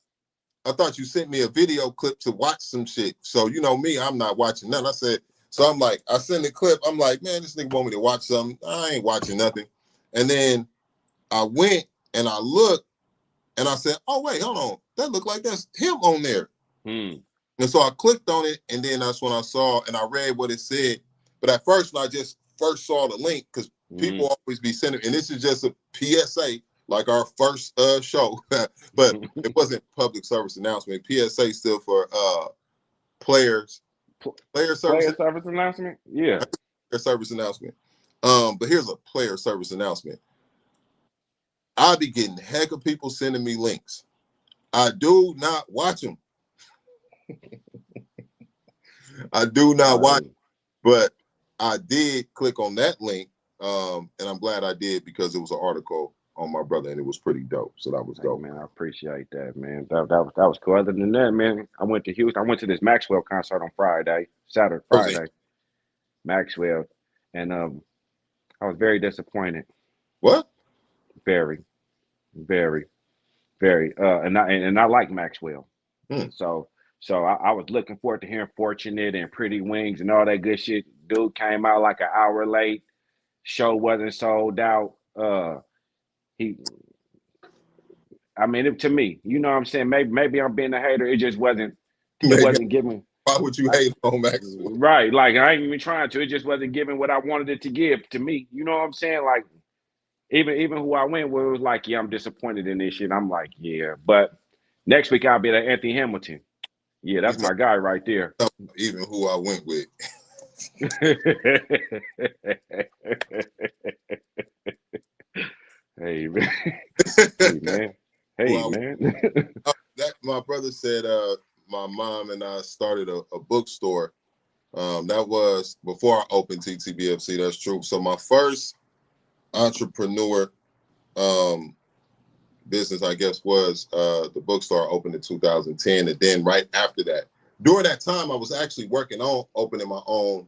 I thought you sent me a video clip to watch some shit. So you know me, I'm not watching nothing. I said, so I'm like, I send the clip. I'm like, man, this nigga want me to watch something. I ain't watching nothing. And then I went and I looked and I said, oh wait, hold on, that looked like that's him on there. And so I clicked on it, and then that's when I saw and I read what it said. But at first, when I just first saw the link, because people always be sending, and this is just a PSA, like our first show, but it wasn't public service announcement. PSA still for player service announcement. Yeah, player service announcement. But here's a player service announcement. I be getting heck of people sending me links. I do not watch them. I do not watch, but I did click on that link, and I'm glad I did, because it was an article on my brother, and it was pretty dope. So that was dope. Man, I appreciate that, man. That was cool. Other than that, man, I went to Houston. I went to this Maxwell concert on Friday, Maxwell, and I was very disappointed. What? Very, very, very. And I like Maxwell. So I was looking forward to hearing Fortunate and Pretty Wings and all that good shit. Dude came out like an hour late. show wasn't sold out. He, I mean, to me, you know what I'm saying? Maybe I'm being a hater. It just wasn't. It Maybe. wasn't giving. Why would you hate on Maxwell? Right, like I ain't even trying to. It just wasn't giving what I wanted it to give to me. You know what I'm saying? Like even who I went with was like, yeah, I'm disappointed in this shit. I'm like, yeah, but next week I'll be at Anthony Hamilton. Yeah, that's my guy right there. Even who I went with. Hey man, hey man, hey man. That my brother said. My mom and I started a bookstore. That was before I opened TTBFC. That's true. So my first entrepreneur business, I guess, was the bookstore. Opened in 2010, and then right after that, during that time, I was actually working on opening my own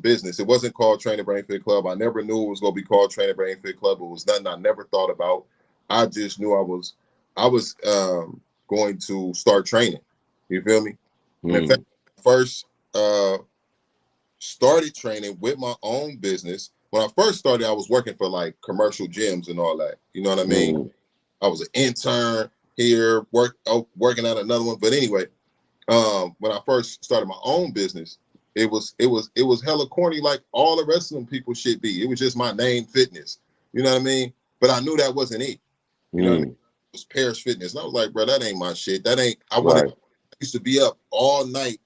business. It wasn't called Training Brain Fit Club. I never knew it was going to be called Training Brain Fit Club. It was nothing I never thought about. I just knew I was going to start training. You feel me? In fact, first started training with my own business. When I first started, I was working for like commercial gyms and all that. You know what I mean? I was an intern here, working at another one. But anyway, when I first started my own business, it was hella corny, like all the rest of them people should be. It was just my name, fitness. You know what I mean? But I knew that wasn't it. You know what I mean? It was Paris Fitness. And I was like, bro, that ain't my shit. That ain't. I used to be up all night,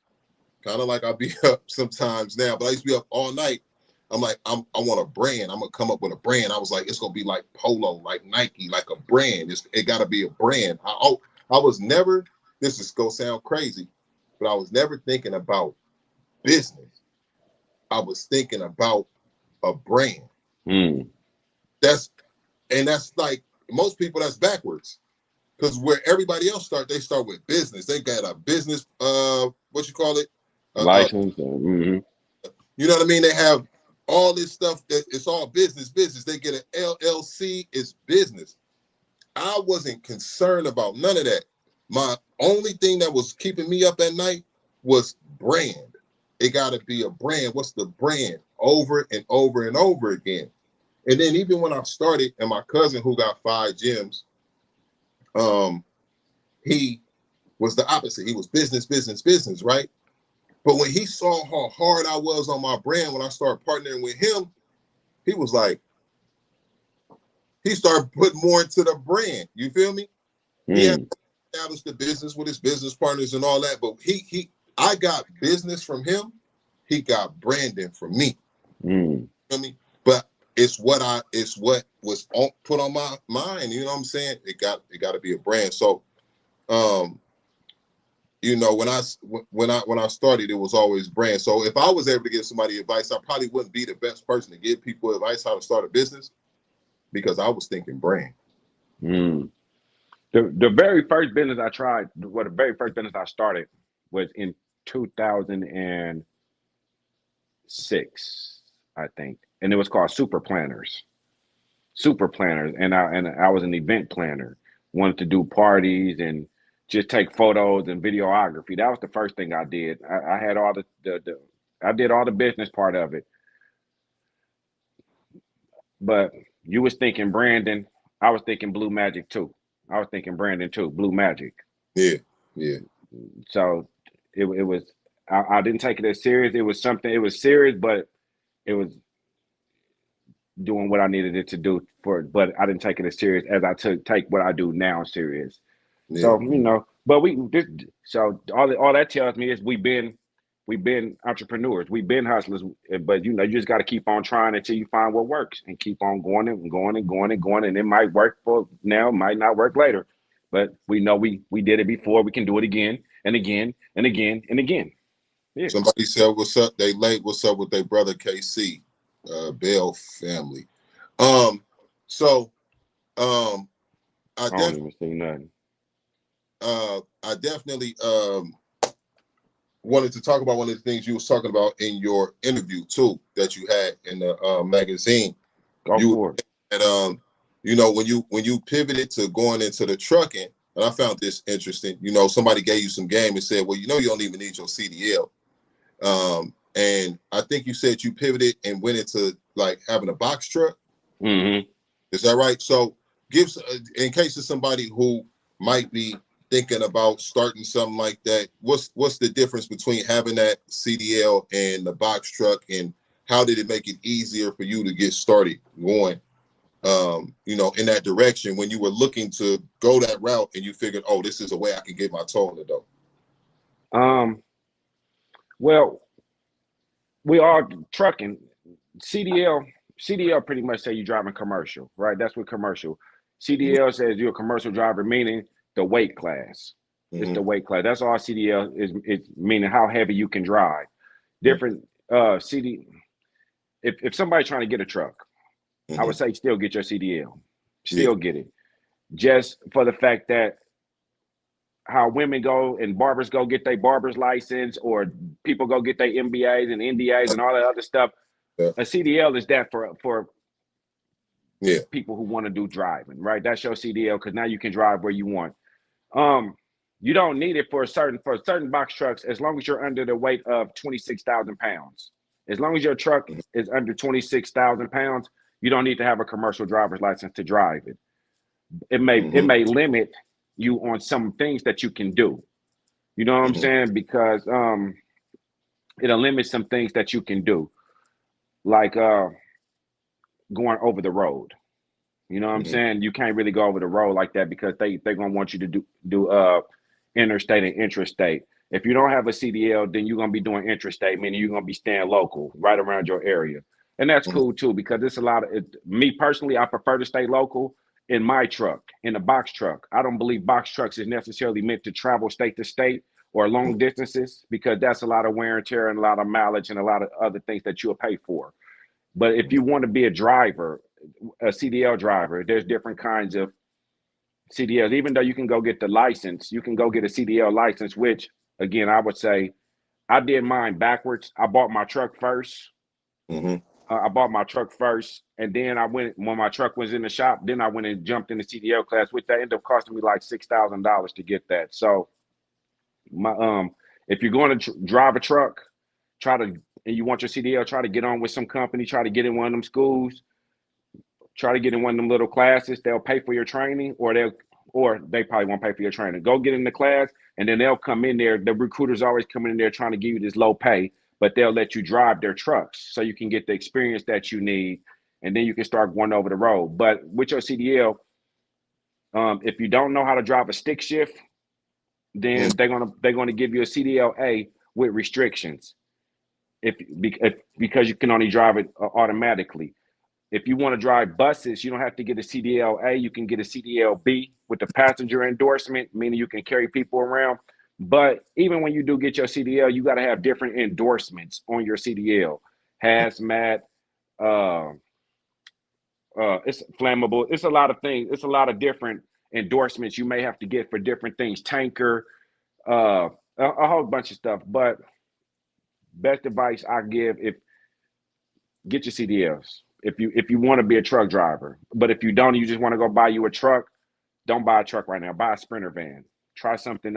kind of like I be up sometimes now. But I used to be up all night. I'm like, I want a brand. I'm gonna come up with a brand. I was like, it's gonna be like Polo, like Nike, like a brand. It got to be a brand. I was never. This is gonna sound crazy, but I was never thinking about business. I was thinking about a brand. That's like most people. That's backwards, because where everybody else they start with business. They got a business. What you call it? License. You know what I mean? They have all this stuff. It's all business. They get an LLC. It's business. I wasn't concerned about none of that. My only thing that was keeping me up at night was brand. It got to be a brand. What's the brand? Over and over and over again. And then even when I started, and my cousin who got 5 gyms, he was the opposite. He was business, right? But when he saw how hard I was on my brand, when I started partnering with him, he was like, he started putting more into the brand. You feel me? He had to establish the business with his business partners and all that. But I got business from him. He got branding from me. You feel me? But it's what was put on my mind. You know what I'm saying? It got to be a brand. So, you know, when I started, it was always brand. So if I was able to give somebody advice, I probably wouldn't be the best person to give people advice how to start a business, because I was thinking brand. The very first business I tried, the very first business I started was in 2006, I think, and it was called Super Planners. And I was an event planner. Wanted to do parties and just take photos and videography. That was the first thing I did. I had all I did all the business part of it. But you was thinking Brandon, I was thinking Blue Magic too. I was thinking Brandon too, Blue Magic. Yeah. So it was. I didn't take it as serious. It was something. It was serious, but it was doing what I needed it to do for it. But I didn't take it as serious as I take what I do now serious. Yeah. So you know, but so all that tells me is we've been entrepreneurs, we've been hustlers, but you know, you just got to keep on trying until you find what works, and keep on going and going and going and going, and it might work for now, might not work later, but we know we did it before. We can do it again and again and again and again. Yeah. Somebody said, "What's up?" They late. What's up with their brother Kacey, Bell family? So, I don't even see nothing. I definitely wanted to talk about one of the things you was talking about in your interview too, that you had in the magazine. Go for it. And you know, when you pivoted to going into the trucking, and I found this interesting. You know, somebody gave you some game and said, "Well, you know, you don't even need your CDL." And I think you said you pivoted and went into like having a box truck. Mm-hmm. Is that right? So gives in case of somebody who might be thinking about starting something like that, what's the difference between having that CDL and the box truck, and how did it make it easier for you to get started going in that direction when you were looking to go that route and you figured, oh, this is a way I can get my toe in the door? Well, we are trucking. CDL pretty much say you're driving commercial, right? That's what commercial. CDL says you're a commercial driver, meaning the weight class. It's the weight class. That's all CDL is meaning how heavy you can drive. Different CD. If somebody's trying to get a truck, I would say still get your CDL. Still get it. Just for the fact that how women go and barbers go get their barber's license, or people go get their MBAs and NDAs and all that other stuff. Yeah. A CDL is that for yeah. people who want to do driving, right? That's your CDL, because now you can drive where you want. You don't need it for certain box trucks as long as you're under the weight of 26,000 pounds. As long as your truck is under 26,000 pounds, you don't need to have a commercial driver's license to drive it. It may limit you on some things that you can do. You know what I'm saying? Because it'll limit some things that you can do, like going over the road. You know what I'm saying? You can't really go over the road like that because they're gonna want you to do interstate and intrastate. If you don't have a CDL, then you're gonna be doing intrastate, meaning you're gonna be staying local, right around your area. And that's cool too, because it's a lot of me personally, I prefer to stay local in my truck, in a box truck. I don't believe box trucks is necessarily meant to travel state to state or long distances, because that's a lot of wear and tear and a lot of mileage and a lot of other things that you'll pay for. But if you want to be a driver, a CDL driver, there's different kinds of CDLs. Even though you can go get the license, you can go get a CDL license, which again, I would say I did mine backwards. I bought my truck first. I bought my truck first, and then I went, when my truck was in the shop, then I went and jumped in the CDL class, which that ended up costing me like $6,000 to get that. So my if you're going to drive a truck, and you want your CDL, try to get on with some company, try to get in one of them schools, try to get in one of them little classes. They'll pay for your training, or they probably won't pay for your training. Go get in the class, and then they'll come in there. The recruiters always coming in there trying to give you this low pay, but they'll let you drive their trucks so you can get the experience that you need, and then you can start going over the road. But with your CDL, if you don't know how to drive a stick shift, then they're gonna give you a CDL-A with restrictions. Because you can only drive it automatically. If you want to drive buses, you don't have to get a CDL-A. You can get a CDL-B with the passenger endorsement, meaning you can carry people around. But even when you do get your CDL, you got to have different endorsements on your CDL. Hazmat, it's flammable. It's a lot of things. It's a lot of different endorsements you may have to get for different things. Tanker, a whole bunch of stuff. But best advice I give, get your CDLs. If you want to be a truck driver. But if you don't, you just want to go buy you a truck, don't buy a truck right now. Buy a Sprinter van. Try something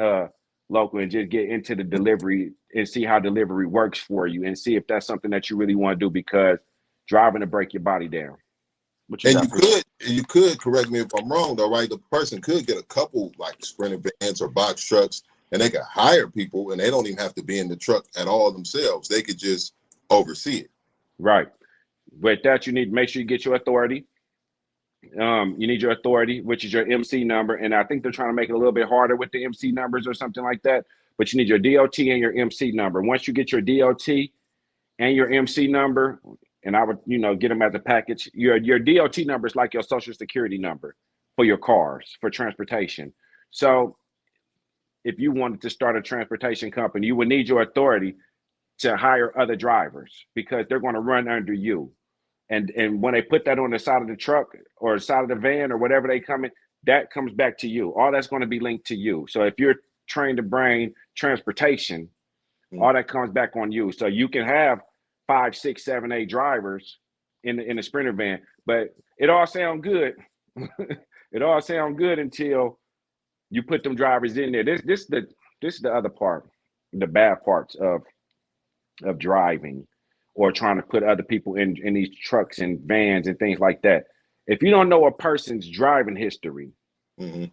local and just get into the delivery and see how delivery works for you, and see if that's something that you really want to do, because driving to break your body down. You could correct me if I'm wrong though, right? The person could get a couple like Sprinter vans or box trucks, and they could hire people, and they don't even have to be in the truck at all themselves. They could just oversee it. Right. With that, you need to make sure you get your authority. You need your authority, which is your MC number. And I think they're trying to make it a little bit harder with the MC numbers or something like that. But you need your DOT and your MC number. Once you get your DOT and your MC number, and I would, get them as a package. Your DOT number is like your social security number for your cars, for transportation. So if you wanted to start a transportation company, you would need your authority to hire other drivers, because they're going to run under you. And when they put that on the side of the truck or the side of the van or whatever they come in, that comes back to you. All that's going to be linked to you. So if you're trained to bring transportation, all that comes back on you. So you can have 5, 6, 7, 8 drivers in the Sprinter van, but it all sounds good. It all sounds good until you put them drivers in there. This is the other part, the bad parts of driving. or trying to put other people in these trucks and vans and things like that. If you don't know a person's driving history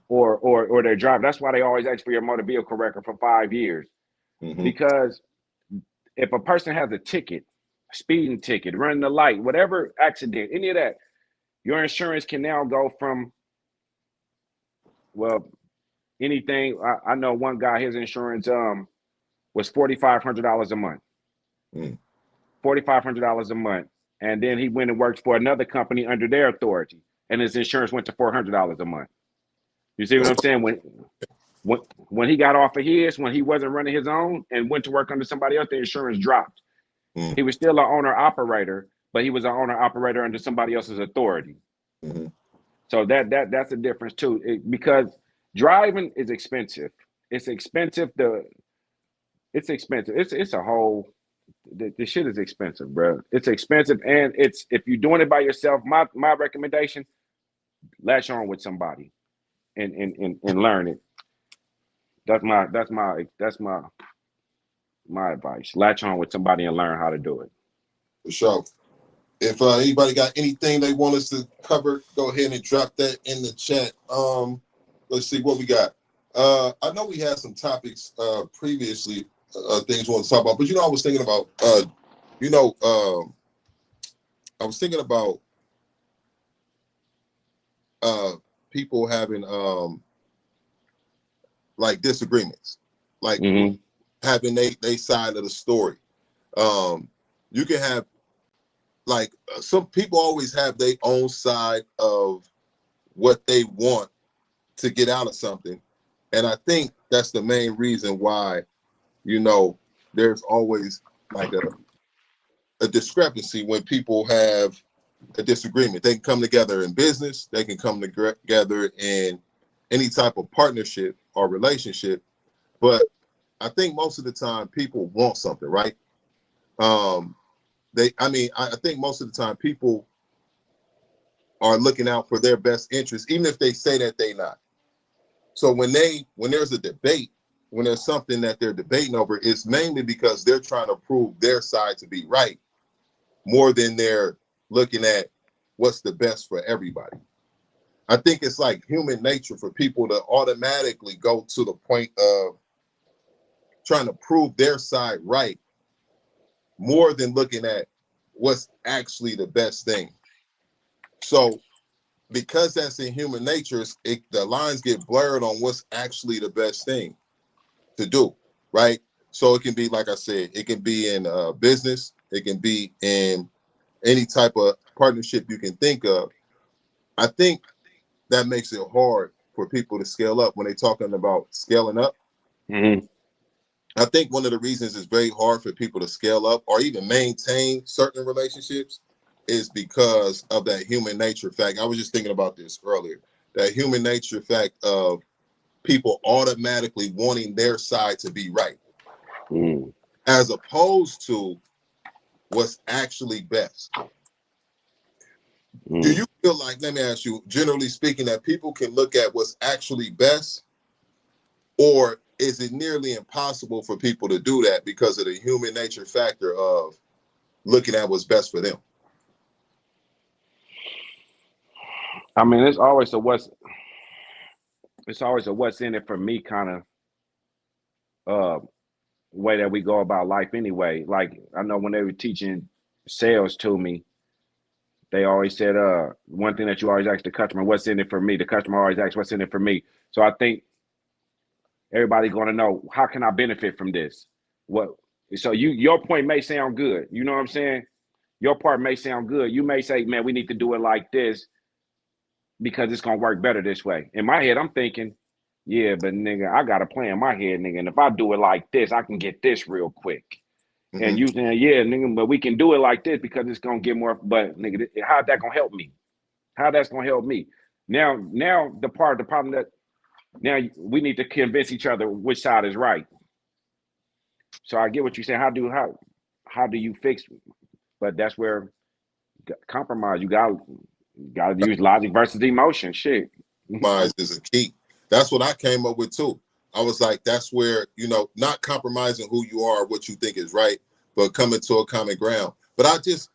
or their drive, that's why they always ask for your motor vehicle record for 5 years. Because if a person has a ticket, speeding ticket, running the light, whatever accident, any of that, your insurance can now go from, well, anything. I know one guy, his insurance was $4,500 a month. $4,500 a month. And then he went and worked for another company under their authority, and his insurance went to $400 a month. You see what I'm saying? When he got off of his, when he wasn't running his own and went to work under somebody else, the insurance dropped. He was still an owner-operator, but he was an owner-operator under somebody else's authority. So that's a difference too, because driving is expensive. It's expensive. It's expensive. It's a whole. The shit is expensive, bro. It's expensive, and it's, if you're doing it by yourself, my recommendation, latch on with somebody, and learn it. That's my advice. Latch on with somebody and learn how to do it. For sure. If anybody got anything they want us to cover, go ahead and drop that in the chat. Let's see what we got. I know we had some topics previously, things we want to talk about, but I was thinking about, people having like disagreements, like having they side of the story. You can have, like, some people always have their own side of what they want to get out of something. And I think that's the main reason why, there's always like a discrepancy when people have a disagreement. They can come together in business, they can come together in any type of partnership or relationship. But I think most of the time people want something, right? I think most of the time people are looking out for their best interests, even if they say that they're not. So when there's a debate, when there's something that they're debating over, it's mainly because they're trying to prove their side to be right more than they're looking at what's the best for everybody. I think it's like human nature for people to automatically go to the point of trying to prove their side right more than looking at what's actually the best thing. So because that's in human nature, the lines get blurred on what's actually the best thing to do, right? So it can be, like I said, it can be in business, it can be in any type of partnership you can think of. I think that makes it hard for people to scale up when they're talking about scaling up. I think one of the reasons it's very hard for people to scale up or even maintain certain relationships is because of that human nature fact. I was just thinking about this earlier, that human nature fact of people automatically wanting their side to be right, as opposed to what's actually best. Do you feel like, let me ask you, generally speaking, that people can look at what's actually best, or is it nearly impossible for people to do that because of the human nature factor of looking at what's best for them? I mean, it's always a what's in it for me kind of way that we go about life anyway. Like, I know when they were teaching sales to me, they always said, one thing that you always ask the customer, what's in it for me? The customer always asks, what's in it for me? So I think everybody's going to know, how can I benefit from this? So your point may sound good. You know what I'm saying? Your part may sound good. You may say, man, we need to do it like this because it's going to work better this way. In my head, I'm thinking, yeah, but nigga, I got a plan in my head, nigga. And if I do it like this, I can get this real quick. And you saying, yeah, nigga, but we can do it like this because it's going to get more. But nigga, how's that going to help me? How that's going to help me? Now the problem that now we need to convince each other which side is right. So I get what you're saying. How do you fix it? But that's where compromise. You got to use logic versus emotion. Shit. Compromise is a key. That's what I came up with too. I was like, that's where, not compromising who you are, what you think is right, but coming to a common ground. But I just,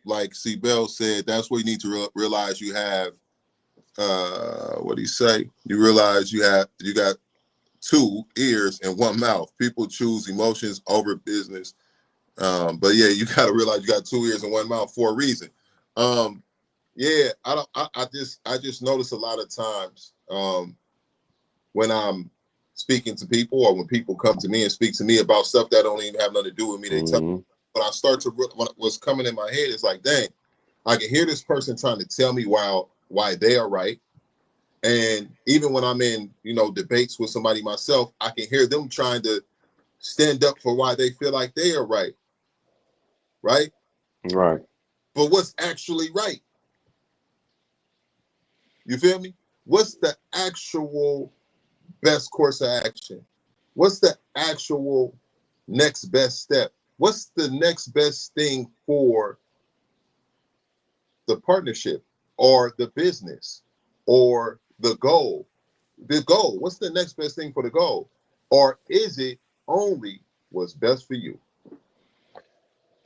like C. Bell said, that's where you need to realize you have, what do you say? You realize you got 2 ears and 1 mouth. People choose emotions over business. But yeah, you got to realize you got 2 ears and 1 mouth for a reason. Yeah, I just notice a lot of times when I'm speaking to people, or when people come to me and speak to me about stuff that don't even have nothing to do with me, they tell me. When I start to what's coming in my head is like, dang, I can hear this person trying to tell me why they are right. And even when I'm in, debates with somebody myself, I can hear them trying to stand up for why they feel like they are right. Right? Right. But what's actually right? You feel me? What's the actual best course of action? What's the actual next best step? What's the next best thing for the partnership or the business or the goal? The goal, what's the next best thing for the goal? Or is it only what's best for you?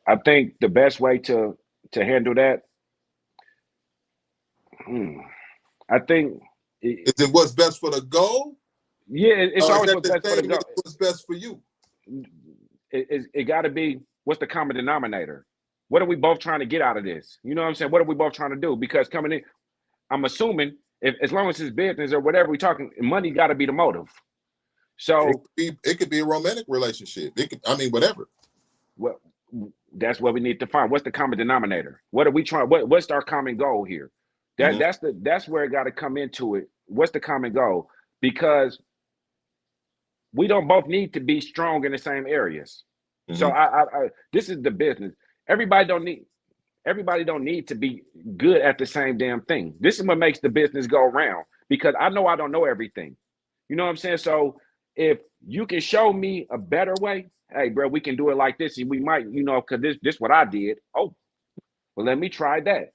I think the best way to handle that, I think, Is it what's best for the goal? Yeah, it's Or is always that what's the best for the same goal. as what's best for you? It got to be, what's the common denominator? What are we both trying to get out of this? You know what I'm saying? What are we both trying to do? Because coming in, I'm assuming, if as long as it's business or whatever we're talking, money got to be the motive. So it could be a romantic relationship. Whatever. Well, that's what we need to find. What's the common denominator? What are we trying? What's our common goal here? That's where it got to come into it. What's the common goal? Because we don't both need to be strong in the same areas. So this is the business. Everybody don't need to be good at the same damn thing. This is what makes the business go around, because I know I don't know everything. You know what I'm saying? So if you can show me a better way, hey, bro, we can do it like this. And we might, because this what I did. Oh, well, let me try that.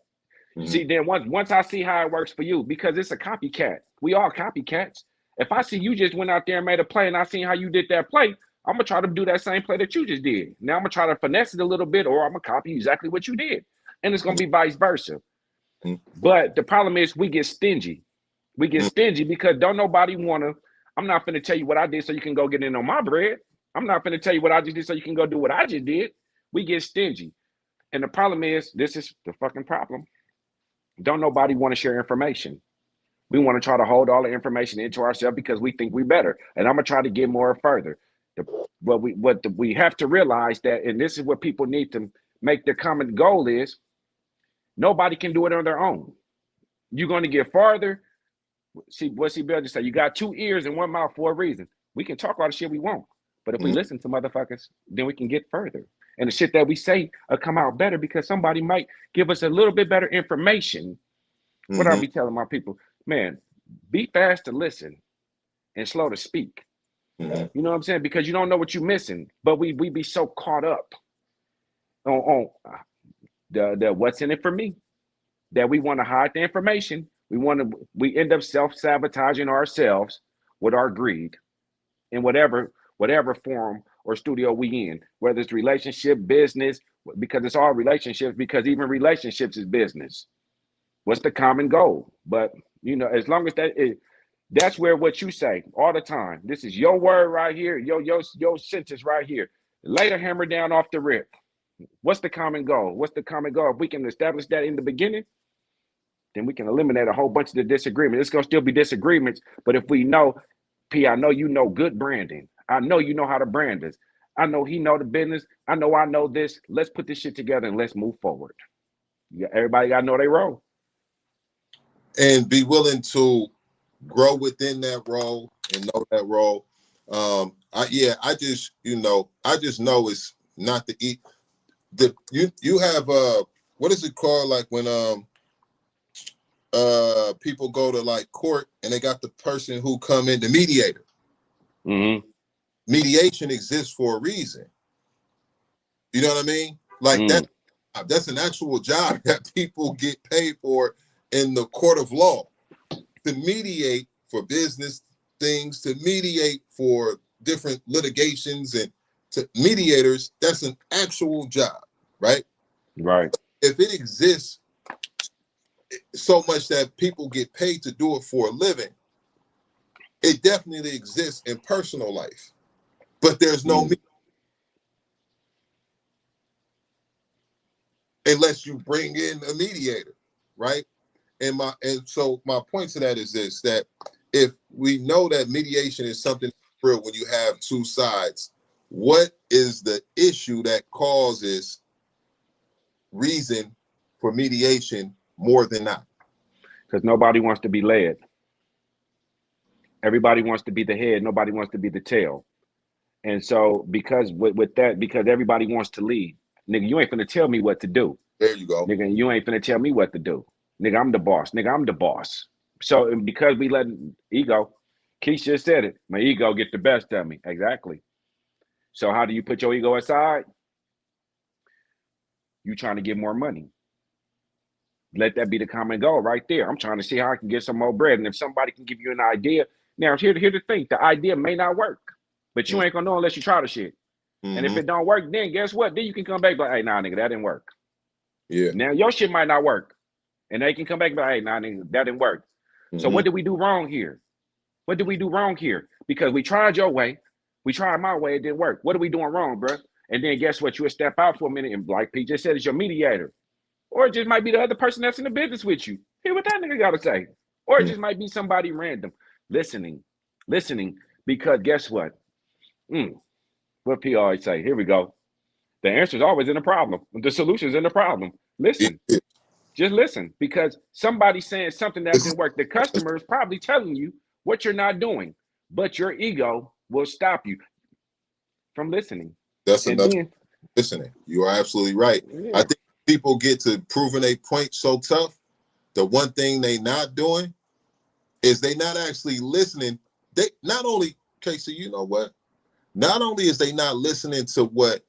See, then once I see how it works for you, because it's a copycat. We all copycats. If I see you just went out there and made a play and I seen how you did that play, I'm gonna try to do that same play that you just did. Now I'm gonna try to finesse it a little bit, or I'm gonna copy exactly what you did. And it's gonna be vice versa. But the problem is we get stingy. We get stingy because don't nobody wanna. I'm not gonna tell you what I did so you can go get in on my bread. I'm not gonna tell you what I just did so you can go do what I just did. We get stingy. And the problem is, this is the fucking problem. Don't nobody want to share information. We want to try to hold all the information into ourselves because we think we better. And I'm gonna try to get more further. What we have to realize that, and this is what people need to make their common goal is, nobody can do it on their own. You're going to get farther. See what C. Bill just said. You got 2 ears and 1 mouth for a reason. We can talk all the shit we want, but if we listen to motherfuckers, then we can get further. And the shit that we say will come out better because somebody might give us a little bit better information. What I be telling my people, man, be fast to listen and slow to speak. You know what I'm saying? Because you don't know what you're missing. But we be so caught up on the what's in it for me that we want to hide the information. We end up self-sabotaging ourselves with our greed in whatever form or studio we in, whether it's relationship, business, because it's all relationships, because even relationships is business. What's the common goal? But as long as that's where what you say all the time. This is your word right here, your sentence right here. Lay the hammer down off the rip. What's the common goal? What's the common goal? If we can establish that in the beginning, then we can eliminate a whole bunch of the disagreements. It's gonna still be disagreements, but if we know, P, I know you know good branding. I know you know how to brand us. I know he know the business. I know this. Let's put this shit together and let's move forward. Everybody gotta know their role. And be willing to grow within that role and know that role. I just know it's not to eat. You have what is it called, like when people go to like court and they got the person who come in, the mediator. Mediation exists for a reason. You know what I mean? Like that's an actual job that people get paid for in the court of law, to mediate for business things, to mediate for different litigations, and to mediators. That's an actual job, right? Right. If it exists so much that people get paid to do it for a living, it definitely exists in personal life. But there's no unless you bring in a mediator, right? And so my point to that is this: that if we know that mediation is something real when you have two sides, what is the issue that causes reason for mediation more than not? Because nobody wants to be led. Everybody wants to be the head. Nobody wants to be the tail. And so because with that, because everybody wants to lead, nigga, you ain't finna tell me what to do. There you go. Nigga, you ain't finna tell me what to do. Nigga, I'm the boss. Nigga, I'm the boss. So because we let ego, Keith just said it. My ego get the best of me. Exactly. So how do you put your ego aside? You trying to get more money. Let that be the common goal right there. I'm trying to see how I can get some more bread. And if somebody can give you an idea, now here's the thing. The idea may not work, but you ain't gonna know unless you try the shit. And if it don't work, then guess what? Then you can come back like, hey, nah, nigga, that didn't work. Yeah. Now your shit might not work. And they can come back and be like, hey, nah, nigga, that didn't work. So what did we do wrong here? What did we do wrong here? Because we tried your way. We tried my way. It didn't work. What are we doing wrong, bro? And then guess what? You would step out for a minute and like Pete just said, it's your mediator. Or it just might be the other person that's in the business with you. Hear what that nigga got to say. Or it just might be somebody random listening, because guess what? What P always say? Here we go. The answer is always in the problem. The solution is in the problem. Listen. Just listen, because somebody's saying something that didn't work. The customer is probably telling you what you're not doing, but your ego will stop you from listening. That's another listening. You are absolutely right. Yeah. I think people get to proving a point so tough. The one thing they not doing is they not actually listening. They not only, Kacey, you know what? Not only is they not listening to what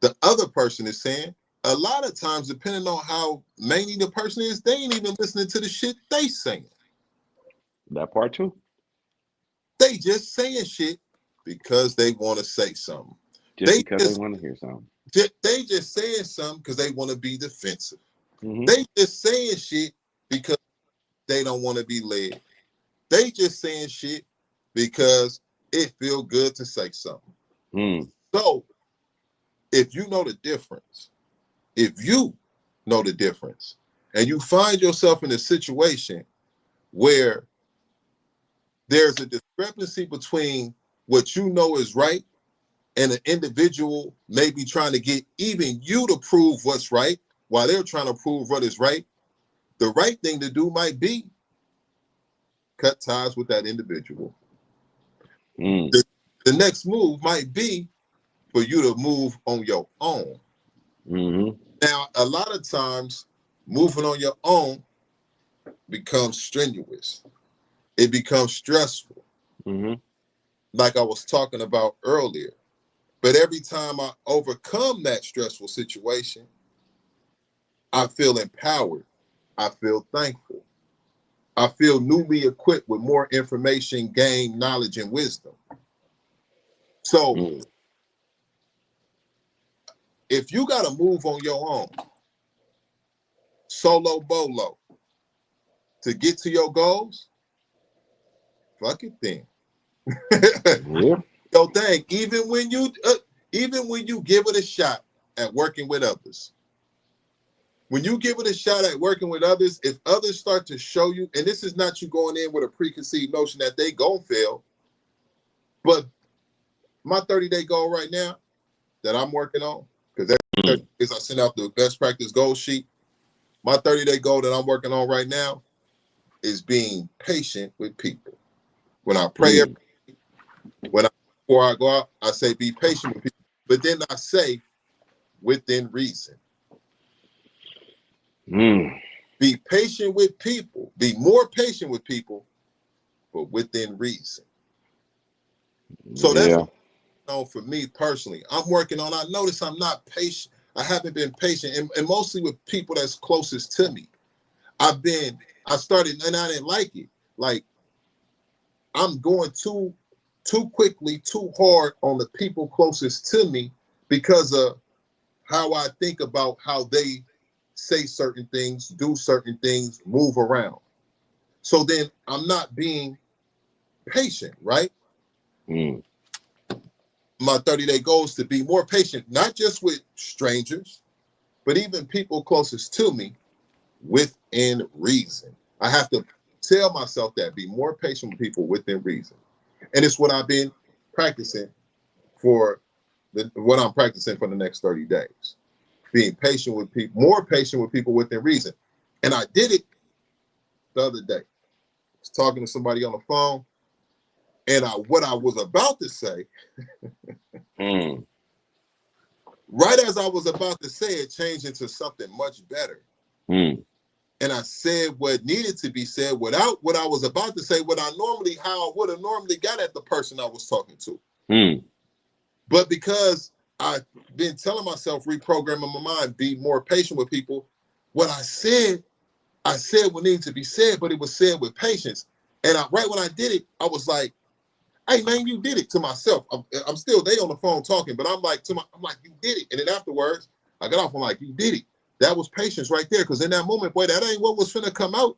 the other person is saying, a lot of times, depending on how mangy the person is, they ain't even listening to the shit they saying. That part too. They just saying shit because they want to say something. Because they want to hear something. They just saying something because they want to be defensive. They just saying shit because they don't want to be led. They just saying shit because it feel good to say something. So, if you know the difference, and you find yourself in a situation where there's a discrepancy between what you know is right and an individual may be trying to get even you to prove what's right while they're trying to prove what is right, the right thing to do might be cut ties with that individual. The next move might be for you to move on your own. Now, a lot of times, moving on your own becomes strenuous. It becomes stressful, like I was talking about earlier. But every time I overcome that stressful situation, I feel empowered. I feel thankful. I feel newly equipped with more information, gain, knowledge, and wisdom. So, if you got to move on your own, solo bolo, to get to your goals, fuck it then. Yo, thing. Even when you give it a shot at working with others, when you give it a shot at working with others, if others start to show you, and this is not you going in with a preconceived notion that they gon' fail, but my 30-day goal right now that I'm working on, because every 30 days I send out the best practice goal sheet. My 30-day goal that I'm working on right now is being patient with people. When I pray before I go out, I say be patient with people. But then I say within reason. Be patient with people. Be more patient with people, but within reason. So that's for me personally. I'm working on. I notice I'm not patient. I haven't been patient, and mostly with people that's closest to me. I started, and I didn't like it. Like I'm going too quickly, too hard on the people closest to me because of how I think about how they say certain things, do certain things, move around. So then I'm not being patient, right? Mm. My 30-day goal is to be more patient, not just with strangers, but even people closest to me within reason. I have to tell myself that, be more patient with people within reason. And it's what I've been practicing for what I'm practicing for the next 30 days. Being patient with people, more patient with people within reason. And I did it the other day. I was talking to somebody on the phone, and what I was about to say, right as I was about to say it, changed into something much better. And I said what needed to be said without what I was about to say, how I would have normally got at the person I was talking to. But because I've been telling myself, reprogramming my mind, be more patient with people, what I said what needed to be said, but it was said with patience. And right when I did it, I was like, hey man, you did it, to myself. I'm still they on the phone talking, but I'm like, you did it. And then afterwards, I got off, I'm like, you did it. That was patience right there. Because in that moment, boy, that ain't what was finna come out.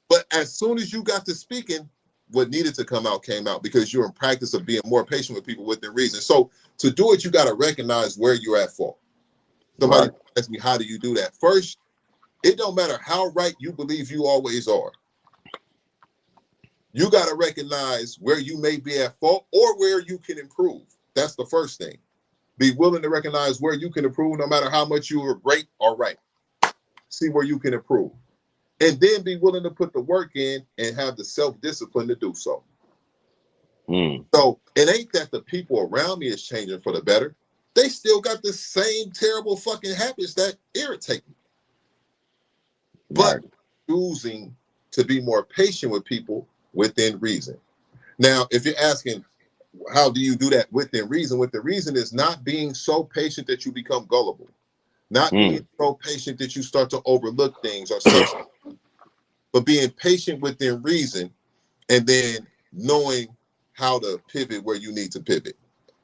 But as soon as you got to speaking, what needed to come out came out, because you're in practice of being more patient with people within reason. So to do it, you got to recognize where you're at fault. Somebody asked me, how do you do that? First, it don't matter how right you believe you always are. You got to recognize where you may be at fault or where you can improve. That's the first thing. Be willing to recognize where you can improve, no matter how much you are great or right. See where you can improve. And then be willing to put the work in and have the self-discipline to do so. So it ain't that the people around me is changing for the better. They still got the same terrible fucking habits that irritate me. But choosing to be more patient with people within reason. Now, if you're asking, how do you do that within reason? Within reason is not being so patient that you become gullible. Not being so patient that you start to overlook things or say, but being patient within reason, and then knowing how to pivot where you need to pivot.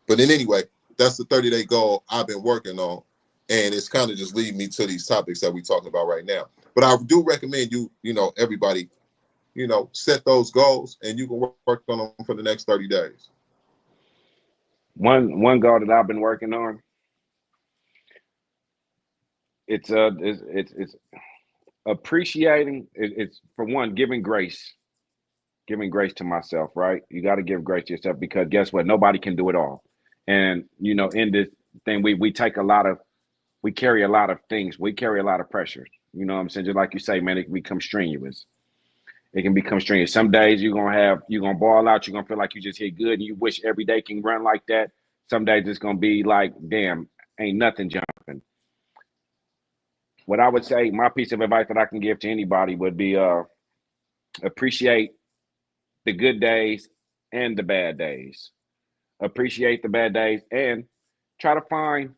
But in anyway, that's the 30-day goal I've been working on. And it's kind of just leading me to these topics that we're talking about right now. But I do recommend everybody, set those goals, and you can work on them for the next 30 days. One goal that I've been working on, it's appreciating. It's for one, giving grace to myself. Right, you got to give grace to yourself, because guess what? Nobody can do it all. And in this thing, we carry a lot of things. We carry a lot of pressure. You know what I'm saying? Just like you say, man, it can become strenuous. It can become strenuous. Some days you're gonna ball out. You're gonna feel like you just hit good, and you wish every day can run like that. Some days it's gonna be like, damn, ain't nothing jumping. What I would say, my piece of advice that I can give to anybody would be appreciate the good days and the bad days. Appreciate the bad days and try to find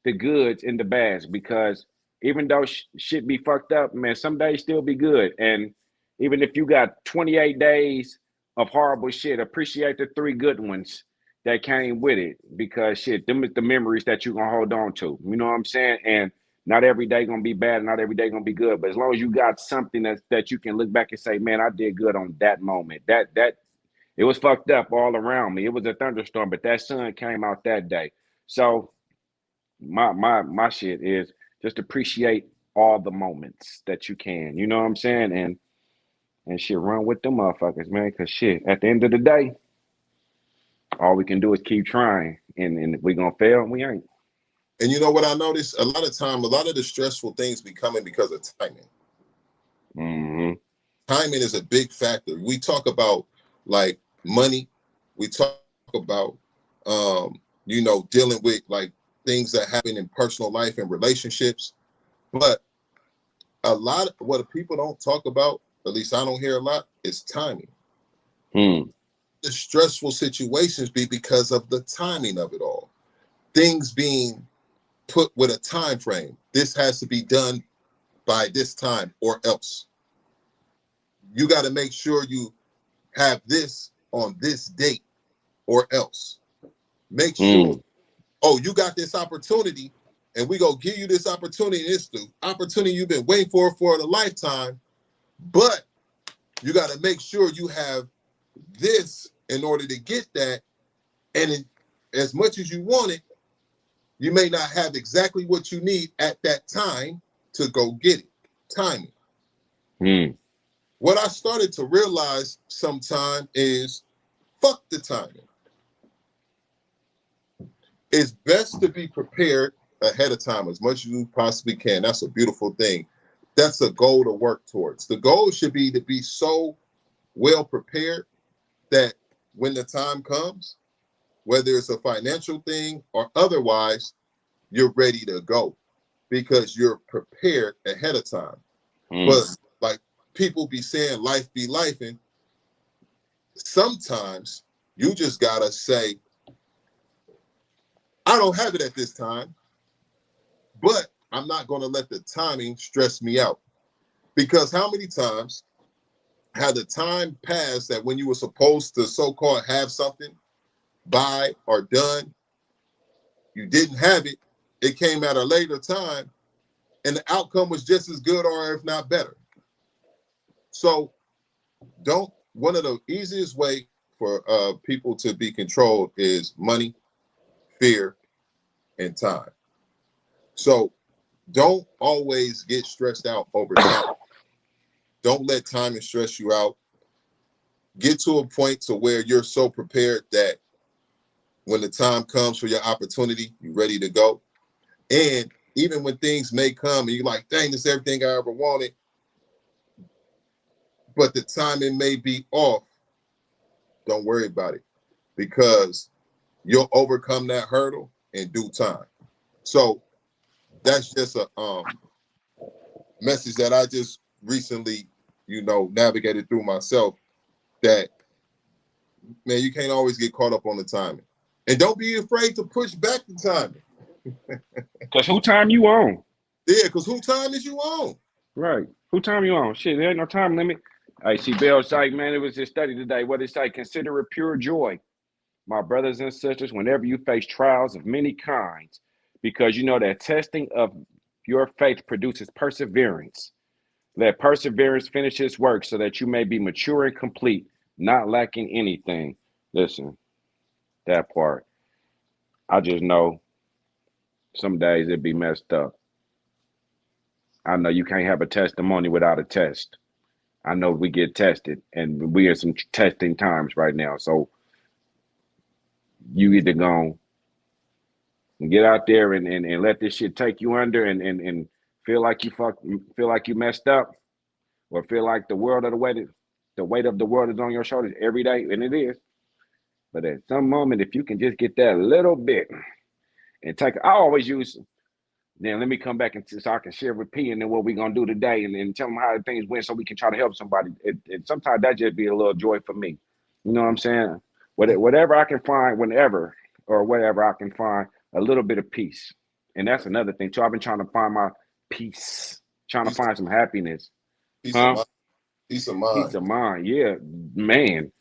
the goods in the bads, because even though shit be fucked up, man, some days still be good. And even if you got 28 days of horrible shit, appreciate the 3 good ones that came with it, because shit, them is the memories that you're gonna hold on to. You know what I'm saying? And not every day gonna be bad, not every day gonna be good. But as long as you got something that you can look back and say, man, I did good on that moment. That it was fucked up all around me. It was a thunderstorm, but that sun came out that day. So my shit is just appreciate all the moments that you can. You know what I'm saying? And shit, run with them motherfuckers, man. Cause shit, at the end of the day, all we can do is keep trying. And if we gonna fail, we ain't. And you know what I noticed? A lot of the stressful things be coming because of timing. Timing is a big factor. We talk about like money. We talk about dealing with like things that happen in personal life and relationships. But a lot of what people don't talk about, at least I don't hear a lot, is timing. The stressful situations be because of the timing of it all. Things being put with a time frame. This has to be done by this time or else. You got to make sure you have this on this date or else. Make sure, oh, you got this opportunity, and we gonna give you this opportunity. It's the opportunity you've been waiting for a lifetime, but you got to make sure you have this in order to get that. And as much as you want it, you may not have exactly what you need at that time to go get it. Timing. What I started to realize sometime is fuck the timing. It's best to be prepared ahead of time as much as you possibly can. That's a beautiful thing. That's a goal to work towards. The goal should be to be so well prepared that when the time comes, whether it's a financial thing or otherwise, you're ready to go because you're prepared ahead of time. But like people be saying life be life, and sometimes you just gotta say, I don't have it at this time, but I'm not gonna let the timing stress me out. Because how many times had the time passed that when you were supposed to so-called have something, buy or done, you didn't have it, it came at a later time, and the outcome was just as good or if not better. So one of the easiest way for people to be controlled is money, fear, and time. So don't always get stressed out over time. Don't let timing stress you out. Get to a point to where you're so prepared that when the time comes for your opportunity, you're ready to go. And even when things may come and you're like, dang, this is everything I ever wanted, but the timing may be off, don't worry about it because you'll overcome that hurdle in due time. So that's just a message that I just recently, navigated through myself, that, man, you can't always get caught up on the timing. And don't be afraid to push back the timing. Because who time you on? Yeah, because who time is you on? Right. Who time you on? Shit, there ain't no time limit. I see Bell's like, man, it was this study today. What it say? Consider it pure joy, my brothers and sisters, whenever you face trials of many kinds, because you know that testing of your faith produces perseverance. Let perseverance finish its work so that you may be mature and complete, not lacking anything. Listen, that part. I just know some days it'd be messed up. I know you can't have a testimony without a test. I know we get tested, and we in some testing times right now. So you either gonna get out there and let this shit take you under and feel like you messed up, or feel like the weight of the world is on your shoulders every day, and it is. But at some moment, if you can just get that little bit and I always use, then let me come back so I can share with P and then what we're gonna do today and tell them how things went so we can try to help somebody. Sometimes that just be a little joy for me. You know what I'm saying? Whatever I can find, whenever or whatever I can find a little bit of peace. And that's another thing too. I've been trying to find my peace, trying to find some happiness. Peace of mind. Peace of mind. Peace of mind. Yeah, man.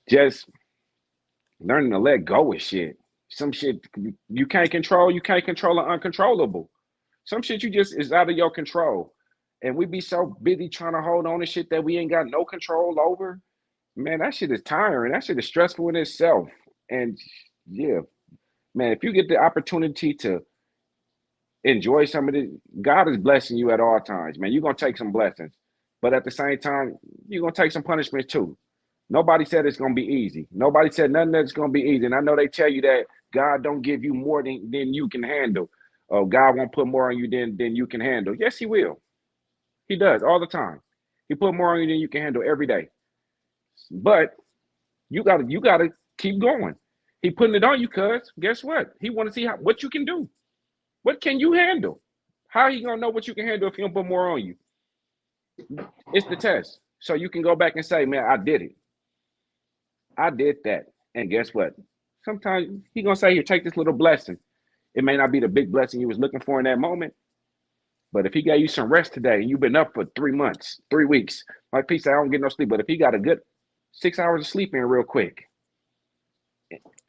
Just learning to let go of shit. Some shit you can't control. You can't control the uncontrollable. Some shit you just is out of your control. And we be so busy trying to hold on to shit that we ain't got no control over. Man, that shit is tiring. That shit is stressful in itself. And yeah, man, if you get the opportunity to enjoy some of it, God is blessing you at all times, man. You're gonna take some blessings. But at the same time, you're gonna take some punishment too. Nobody said it's gonna be easy. Nobody said nothing that's gonna be easy. And I know they tell you that God don't give you more than you can handle. Oh, God won't put more on you than you can handle. Yes, He will. He does all the time. He put more on you than you can handle every day. But you gotta keep going. He putting it on you, cuz guess what? He want to see what you can do. What can you handle? How he gonna know what you can handle if he don't put more on you? It's the test. So you can go back and say, man, I did it. I did that. And guess what? Sometimes he gonna say, here, take this little blessing. It may not be the big blessing you was looking for in that moment, but if he gave you some rest today and you've been up for 3 months, 3 weeks, like Pete said, I don't get no sleep, but if he got a good 6 hours of sleep in real quick,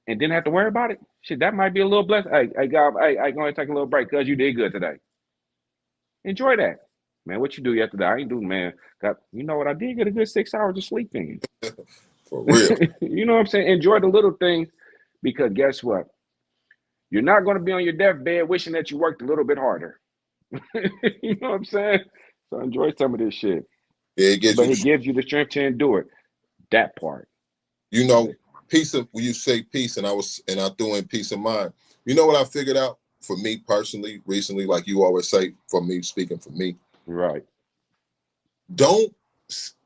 and didn't have to worry about it, shit, that might be a little blessing. Hey, God, I go ahead and take a little break because you did good today. Enjoy that. Man, what you do yesterday? I ain't doing, man. You know what? I did get a good 6 hours of sleep in. For real. You know what I'm saying? Enjoy the little things, because guess what? You're not going to be on your deathbed wishing that you worked a little bit harder. You know what I'm saying? So enjoy some of this shit. Yeah, It gives you the strength to endure it. That part. You know, peace of, when you say peace, and I threw in peace of mind. You know what I figured out for me personally recently, like you always say, for me, speaking for me. Right. Don't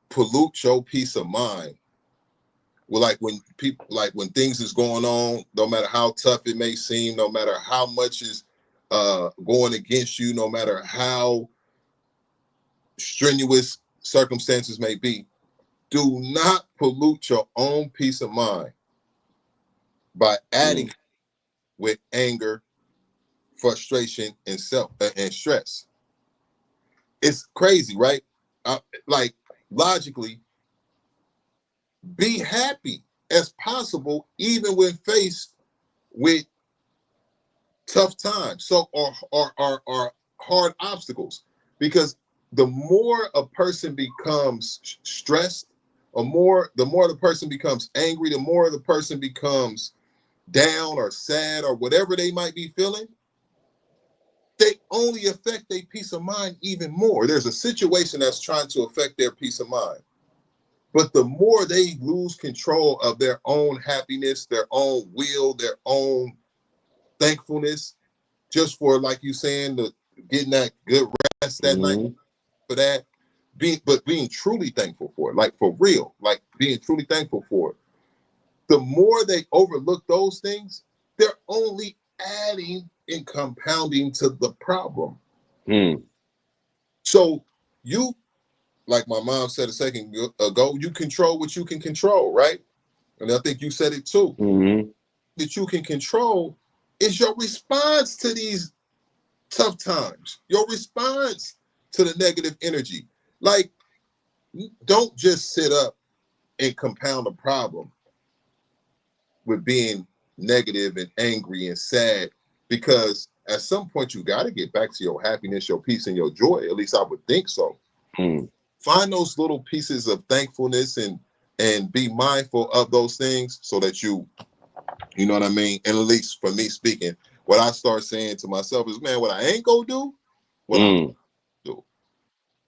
pollute your peace of mind. Well, like when people, like when things is going on, no matter how tough it may seem, no matter how much is going against you, no matter how strenuous circumstances may be, do not pollute your own peace of mind by adding with anger, frustration, and and stress. It's crazy, right? Like logically, be happy as possible, even when faced with tough times, or hard obstacles, because the more a person becomes stressed, or the more the person becomes angry, the more the person becomes down or sad or whatever they might be feeling, they only affect their peace of mind even more. There's a situation that's trying to affect their peace of mind. But the more they lose control of their own happiness, their own will, their own thankfulness, just for, like you saying, getting that good rest that night, for that, being truly thankful for it, like for real, like being truly thankful for it. The more they overlook those things, they're only adding and compounding to the problem. So you, like my mom said a second ago, you control what you can control, right? And I think you said it too. That you can control is your response to these tough times, your response to the negative energy. Like, don't just sit up and compound a problem with being negative and angry and sad, because at some point you got to get back to your happiness, your peace, and your joy. At least I would think so. Find those little pieces of thankfulness and be mindful of those things, so that you know what I mean? And at least for me speaking, what I start saying to myself is, man, what I ain't gonna do, what I'm gonna do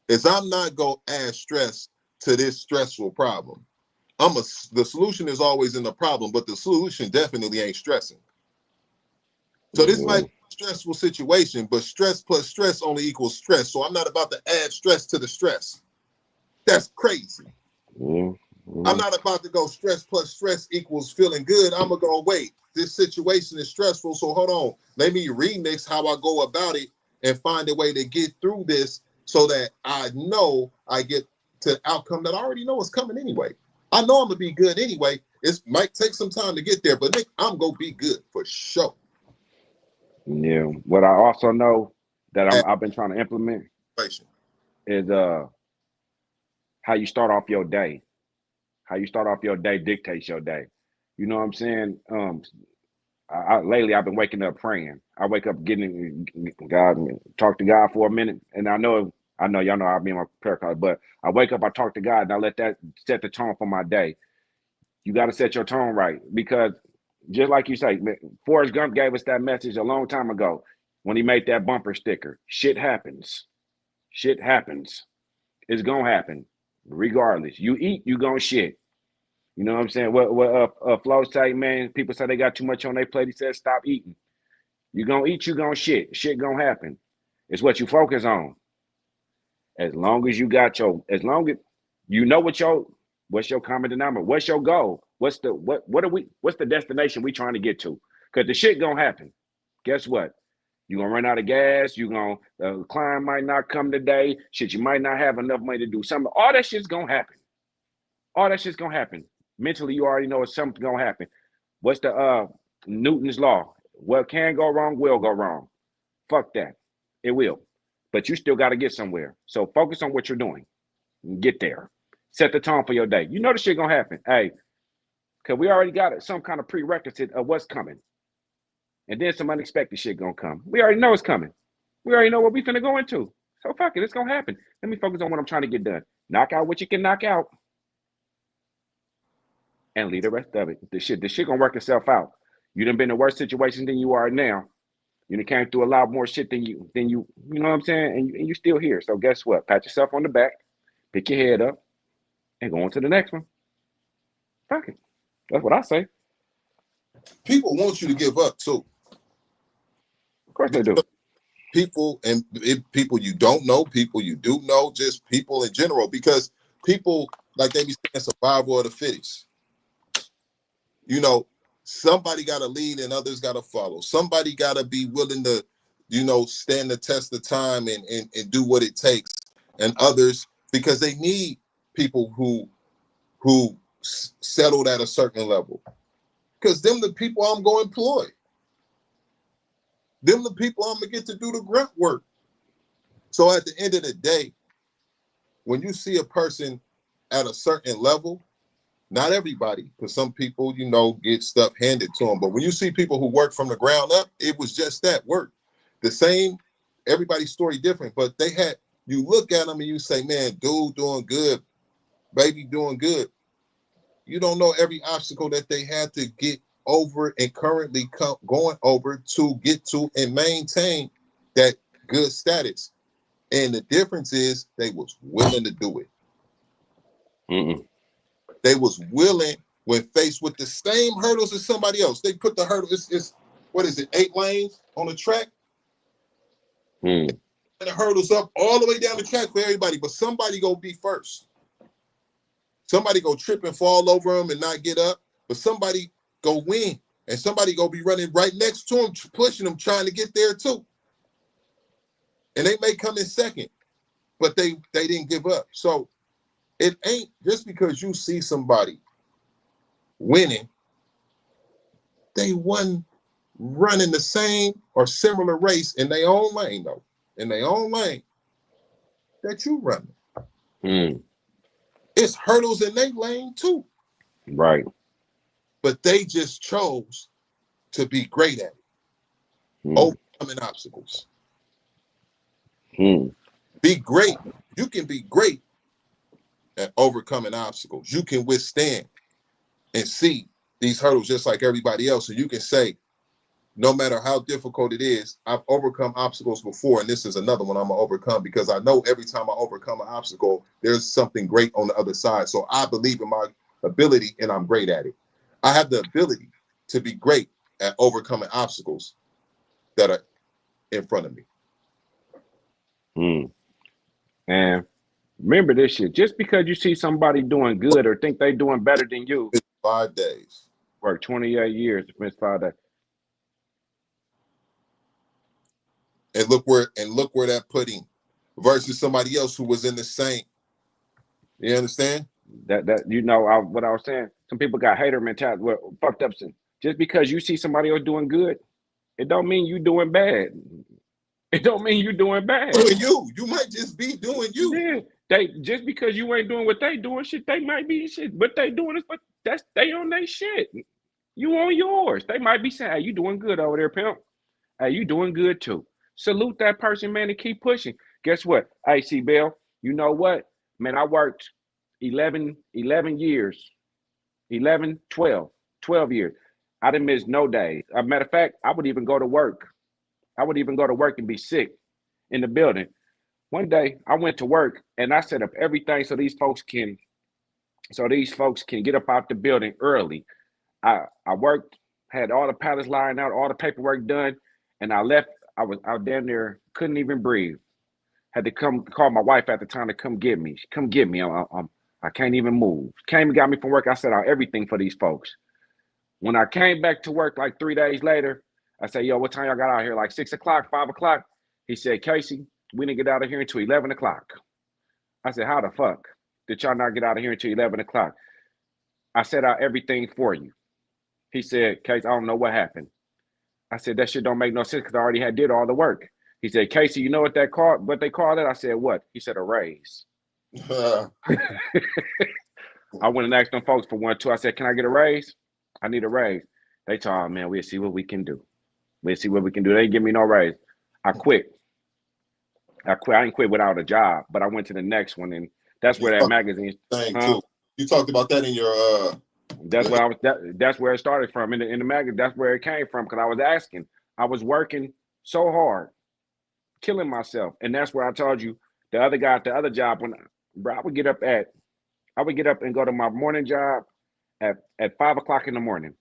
is I'm not gonna add stress to this stressful problem. The solution is always in the problem, but the solution definitely ain't stressing. So this might be a stressful situation, but stress plus stress only equals stress. So I'm not about to add stress to the stress. That's crazy. I'm not about to go stress plus stress equals feeling good. I'm gonna go, wait, this situation is stressful, so hold on. Let me remix how I go about it and find a way to get through this, so that I know I get to the outcome that I already know is coming anyway. I know I'm gonna be good anyway. It might take some time to get there, but Nick, I'm gonna be good for sure. Yeah. What I also know that I've been trying to implement is how you start off your day. How you start off your day dictates your day. You know what I'm saying? Lately I've been waking up praying. I wake up getting God, talk to God for a minute, and I know y'all know I'll be in my prayer closet, but I wake up, I talk to God, and I let that set the tone for my day. You got to set your tone right, because just like you say, Forrest Gump gave us that message a long time ago when he made that bumper sticker. Shit happens. Shit happens. It's gonna happen regardless. You eat, you gonna shit. You know what I'm saying? What Flo say, man, people say they got too much on their plate. He says, stop eating. You gonna eat, you gonna shit. Shit gonna happen. It's what you focus on. As long as you got as long as you know what's your common denominator, what's your goal? What's the destination we trying to get to? Because the shit gonna happen. Guess what? You're gonna run out of gas, the client might not come today, shit, you might not have enough money to do something. All that shit's gonna happen. All that shit's gonna happen. Mentally, you already know it's something gonna happen. What's the Newton's law? What can go wrong will go wrong. Fuck that. It will. But you still gotta get somewhere. So focus on what you're doing. Get there. Set the tone for your day. You know the shit gonna happen. Hey, Because we already got some kind of prerequisite of what's coming. And then some unexpected shit gonna come. We already know it's coming. We already know what we finna go into. So fuck it, it's gonna happen. Let me focus on what I'm trying to get done. Knock out what you can knock out. And leave the rest of it. This shit gonna work itself out. You done been in worse situations than you are now. You done came through a lot more shit than you know what I'm saying? And you still here. So guess what? Pat yourself on the back, pick your head up, and go on to the next one. Fuck it. That's what I say. People want you to give up too. Of course they do. People people you don't know, people you do know, just people in general, because people, like they be saying, survival of the fittest. You know, somebody got to lead and others got to follow. Somebody got to be willing to, stand the test of time and do what it takes. And others, because they need people who settled at a certain level. Because them the people I'm going to employ. Them the people I'm going to get to do the grunt work. So at the end of the day, when you see a person at a certain level, not everybody, because some people, get stuff handed to them. But when you see people who work from the ground up, it was just that work. The same, everybody's story different, but you look at them and you say, man, dude doing good, baby doing good. You don't know every obstacle that they had to get over and currently going over to get to and maintain that good status. And the difference is they was willing to do it. Mm-mm. They was willing when faced with the same hurdles as somebody else. They put the hurdle, it's what is it, 8 lanes on the track? Mm. And the hurdles up all the way down the track for everybody, but somebody go be first. Somebody go trip and fall over them and not get up, but somebody go win. And somebody go be running right next to them, pushing them, trying to get there too. And they may come in second, but they didn't give up. So it ain't just because you see somebody winning, they won running the same or similar race in their own lane, though. In their own lane that you running. Mm. It's hurdles in their lane too. Right. But they just chose to be great at it. Overcoming obstacles. Be great. You can be great at overcoming obstacles. You can withstand and see these hurdles just like everybody else. And you can say, no matter how difficult it is, I've overcome obstacles before, and this is another one I'm going to overcome, because I know every time I overcome an obstacle, there's something great on the other side. So I believe in my ability, and I'm great at it. I have the ability to be great at overcoming obstacles that are in front of me. And remember this shit. Just because you see somebody doing good or think they doing better than you. 5 days. Work 28 years to miss 5 days. And look where that put him versus somebody else who was in the same. You understand? That what I was saying. Some people got hater mentality. Well, fucked up. Just because you see somebody else doing good, it don't mean you doing bad. It don't mean you doing bad. Doing you might just be doing you. Yeah, they just because you ain't doing what they doing, shit. They might be shit. What they doing is, but they on their shit. You on yours. They might be saying, "Hey, you doing good over there, pimp. Hey, you doing good too." Salute that person, man, and keep pushing. Guess what? Hey, C Bell, you know what? Man, I worked 11 years, 12 years. I didn't miss no days. As a matter of fact, I would even go to work. And be sick in the building. One day I went to work and I set up everything so these folks can get up out the building early. I worked, had all the pallets lined out, all the paperwork done, and I left. I was out down there, couldn't even breathe. Had to call my wife at the time to come get me. Come get me. I can't even move. Came and got me from work. I set out everything for these folks. When I came back to work like 3 days later, I said, yo, what time y'all got out here? Like 6 o'clock, 5 o'clock? He said, Kacey, we didn't get out of here until 11 o'clock. I said, how the fuck did y'all not get out of here until 11 o'clock? I set out everything for you. He said, Kacey, I don't know what happened. I said, that shit don't make no sense because I already did all the work. He said, Kacey, you know what they call it? I said, what? He said, a raise. I went and asked them folks for one too. I said, "Can I get a raise? I need a raise." They told me, "Man, we'll see what we can do. We'll see what we can do." They didn't give me no raise. I quit. I didn't quit without a job, but I went to the next one, and that's You where that talked magazine, thing huh? too. You talked about that in your That's what I was. That's where it started from in the magazine. That's where it came from because I was asking. I was working so hard, killing myself, and that's where I told you the other guy at the other job when, bro, I would get up and go to my morning job at 5 o'clock in the morning,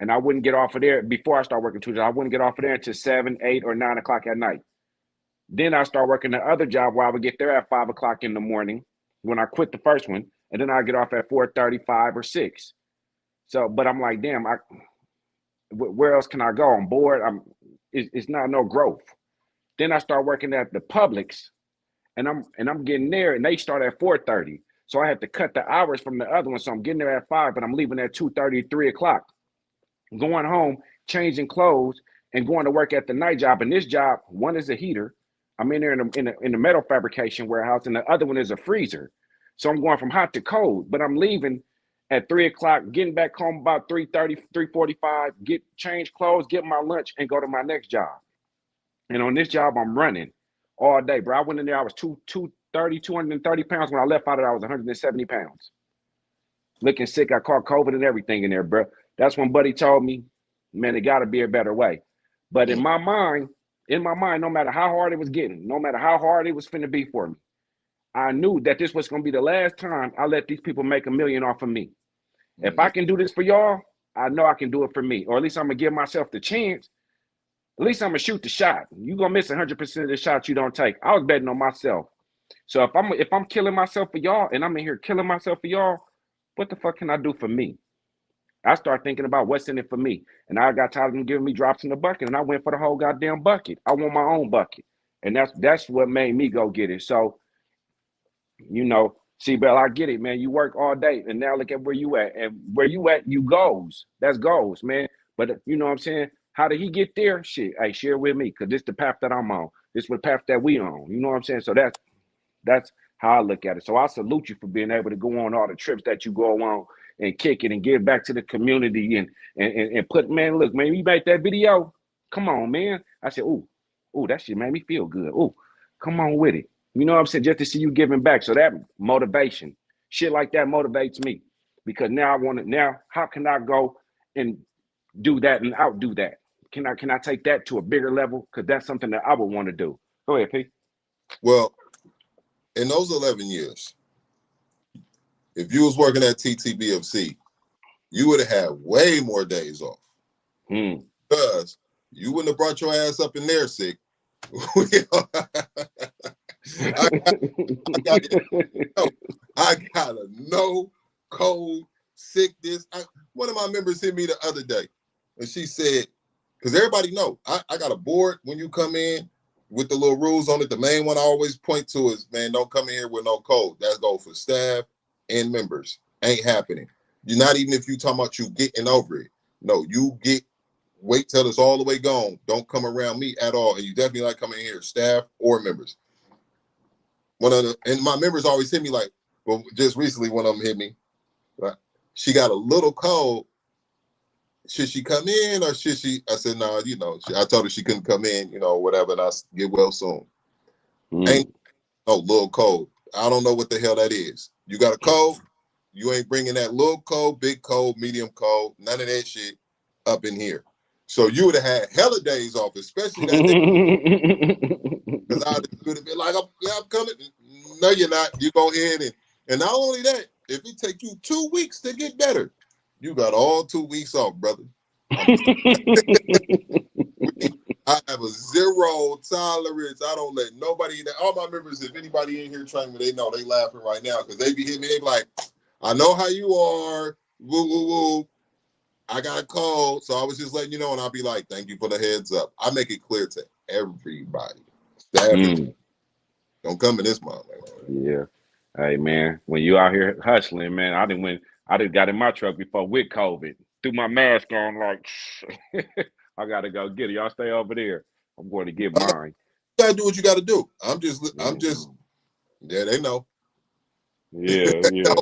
and I wouldn't get off of there before I start working two jobs. I wouldn't get off of there until 7, 8, or 9 o'clock at night. Then I start working the other job where I would get there at 5 o'clock in the morning when I quit the first one, and then I get off at 4:35 or 6. So, but I'm like, damn, where else can I go? I'm bored. It's not no growth. Then I start working at the Publix, and I'm getting there, and they start at 4:30. So I had to cut the hours from the other one. So I'm getting there at 5, but I'm leaving at 2:30, 3 o'clock. Going home, changing clothes, and going to work at the night job. And this job, one is a heater. I'm in there in the metal fabrication warehouse, and the other one is a freezer. So I'm going from hot to cold, but I'm leaving at 3 o'clock, getting back home about 3:30, 3:45, get change clothes, get my lunch, and go to my next job. And on this job, I'm running all day, bro. I went in there, I was 230 pounds. When I left out of it, I was 170 pounds. Looking sick. I caught COVID and everything in there, bro. That's when Buddy told me, man, it got to be a better way. But in my mind, no matter how hard it was getting, no matter how hard it was finna be for me, I knew that this was going to be the last time I let these people make $1 million off of me. If I can do this for y'all, I know I can do it for me. Or at least I'm going to give myself the chance. At least I'm going to shoot the shot. You're going to miss 100% of the shots you don't take. I was betting on myself. So if I'm killing myself for y'all and I'm in here killing myself for y'all, what the fuck can I do for me? I start thinking about what's in it for me. And I got tired of them giving me drops in the bucket, and I went for the whole goddamn bucket. I want my own bucket. And that's what made me go get it. So, see, Bell, I get it, man. You work all day, and now look at where you at. And where you at, you goals. That's goals, man. But you know what I'm saying? How did he get there? Shit, hey, share with me, because this the path that I'm on. This is the path that we on. You know what I'm saying? So that's how I look at it. So I salute you for being able to go on all the trips that you go on and kick it and give back to the community and put, man, look, man, you make that video. Come on, man. I said, ooh, that shit made me feel good. Ooh, come on with it. You know what I'm saying? Just to see you giving back. So that motivation, shit like that motivates me because now how can I go and do that and outdo that? Can I take that to a bigger level? Because that's something that I would want to do. Go ahead, P. Well, in those 11 years, if you was working at TTBFC, you would have had way more days off. Because you wouldn't have brought your ass up in there sick. I got a no cold sickness. One of my members hit me the other day, and she said, because everybody know, I got a board when you come in with the little rules on it. The main one I always point to is, man, don't come in here with no cold. That's go for staff and members. Ain't happening. You're not even if you talking about you getting over it. No, wait till it's all the way gone. Don't come around me at all. And you definitely not coming in here, staff or members. And my members always hit me like, well, just recently one of them hit me. Right? She got a little cold. Should she come in or should she? I said, no, I told her she couldn't come in, whatever, and I'll get well soon. Ain't no little cold. I don't know what the hell that is. You got a cold, you ain't bringing that little cold, big cold, medium cold, none of that shit up in here. So you would have had hella days off, especially that day. Because I would have been like, I'm coming. No, you're not. You go ahead and not only that, if it take you 2 weeks to get better, you got all 2 weeks off, brother. I have a zero tolerance. I don't let nobody, all my members, if anybody in here training me, they know they laughing right now because they be hitting me. They be like, I know how you are. Woo, woo, woo. I got a cold. So I was just letting you know. And I'll be like, thank you for the heads up. I make it clear to everybody. Don't come in this month. Yeah. Hey, man, when you out here hustling, man, I done got in my truck before with COVID. Threw my mask on like, I got to go get it. Y'all stay over there. I'm going to get mine. You got to do what you got to do. I'm just, yeah, they know. Yeah, yeah.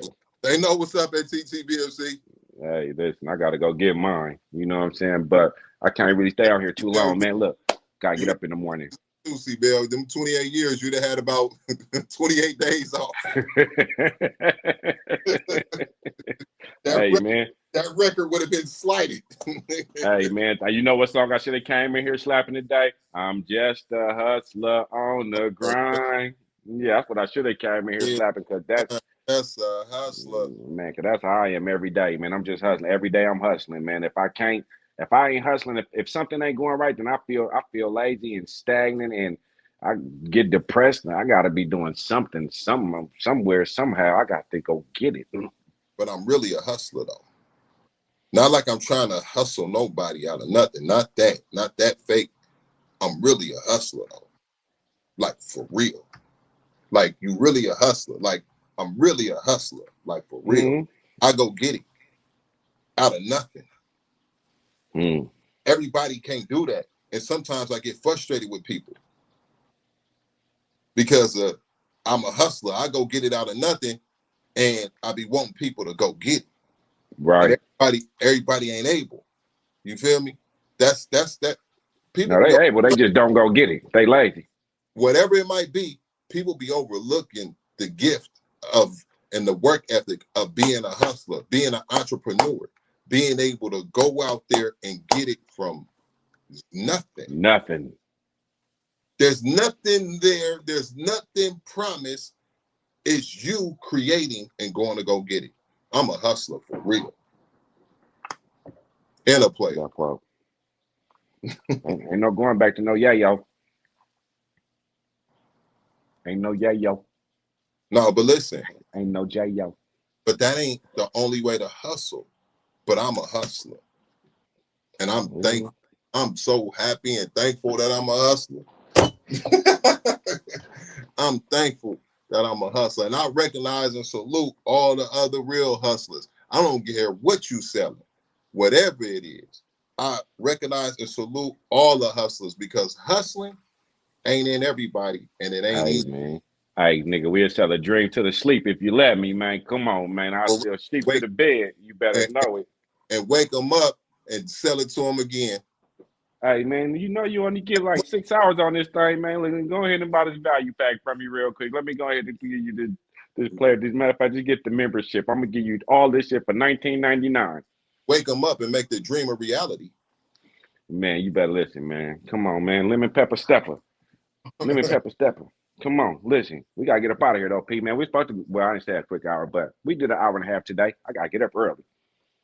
They know what's up at TTBFC. Hey, listen, I got to go get mine. You know what I'm saying? But I can't really stay out here too long, man. Look, got to get up in the morning. See, Bill, them 28 years, you'd have had about 28 days off. Man. That record would have been slighted. Hey, man, you know what song I should have came in here slapping today? I'm just a hustler on the grind. Yeah, that's what I should have came in here slapping, because that's a hustler. Man, because that's how I am every day, man. I'm just hustling. Every day I'm hustling, man. If I ain't hustling, if something ain't going right, then I feel lazy and stagnant, and I get depressed. And I got to be doing something, somewhere, somehow. I got to go get it. But I'm really a hustler, though. Not like I'm trying to hustle nobody out of nothing. Not that fake. I'm really a hustler, though. Like, for real. Like, you really a hustler. Like, I'm really a hustler. Like, for real. Mm-hmm. I go get it out of nothing. Everybody can't do that. And sometimes I get frustrated with people because I'm a hustler. I go get it out of nothing, and I be wanting people to go get it. Right. And everybody ain't able. You feel me? That's that. People, no, they able. They just don't go get it. They lazy. Whatever it might be, people be overlooking the gift of and the work ethic of being a hustler, being an entrepreneur, being able to go out there and get it from nothing. Nothing. There's nothing there. There's nothing promised. It's you creating and going to go get it. I'm a hustler for real. And a player. Ain't no going back to no yayo. Ain't no yayo. No, but listen. Ain't no jayo. But that ain't the only way to hustle. But I'm a hustler. And I'm thankful. I'm so happy and thankful that I'm a hustler. I'm thankful that I'm a hustler. And I recognize and salute all the other real hustlers. I don't care what you selling, whatever it is. I recognize and salute all the hustlers, because hustling ain't in everybody, and it ain't easy. Man. Hey, nigga, we'll sell a dream to the sleep if you let me, man. Come on, man. I'll sell sleep to the bed. You better know it. And wake them up and sell it to them again. Hey, man, you know you only get like 6 hours on this thing, man. Let me go ahead and buy this value pack from you real quick. Let me go ahead and give you this player. As a matter of fact, just get the membership. I'm going to give you all this shit for $19.99. Wake them up and make the dream a reality. Man, you better listen, man. Come on, man. Lemon pepper stepper. Lemon pepper stepper. Come on, listen. We got to get up out of here, though, P, man. We're supposed to, well, I didn't say a quick hour, but we did an hour and a half today. I got to get up early.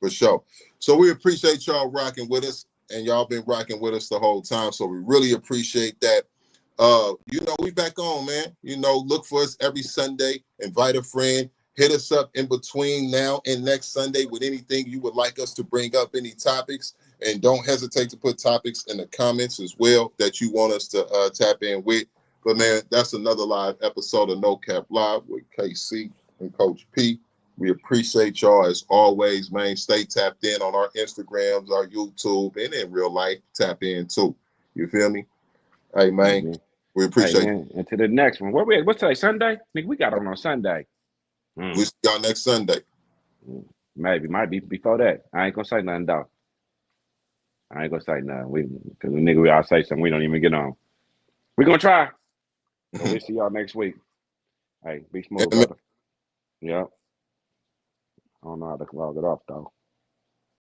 For sure. So we appreciate y'all rocking with us, and y'all been rocking with us the whole time. So we really appreciate that. We back on, man. Look for us every Sunday. Invite a friend. Hit us up in between now and next Sunday with anything you would like us to bring up, any topics. And don't hesitate to put topics in the comments as well that you want us to tap in with. But, man, that's another live episode of No Cap Live with Kacey and Coach P. We appreciate y'all as always, man. Stay tapped in on our Instagrams, our YouTube, and in real life, tap in too. You feel me? Hey, man, we appreciate you. And to the next one. What's today, Sunday? Nigga, we got on Sunday. We see y'all next Sunday. Maybe, might be before that. I ain't gonna say nothing, though. I ain't gonna say nothing. Because the nigga, we all say something, we don't even get on. We gonna try. So we'll see y'all next week. Hey, be smooth, brother. Yep. I don't know how to log it off, though.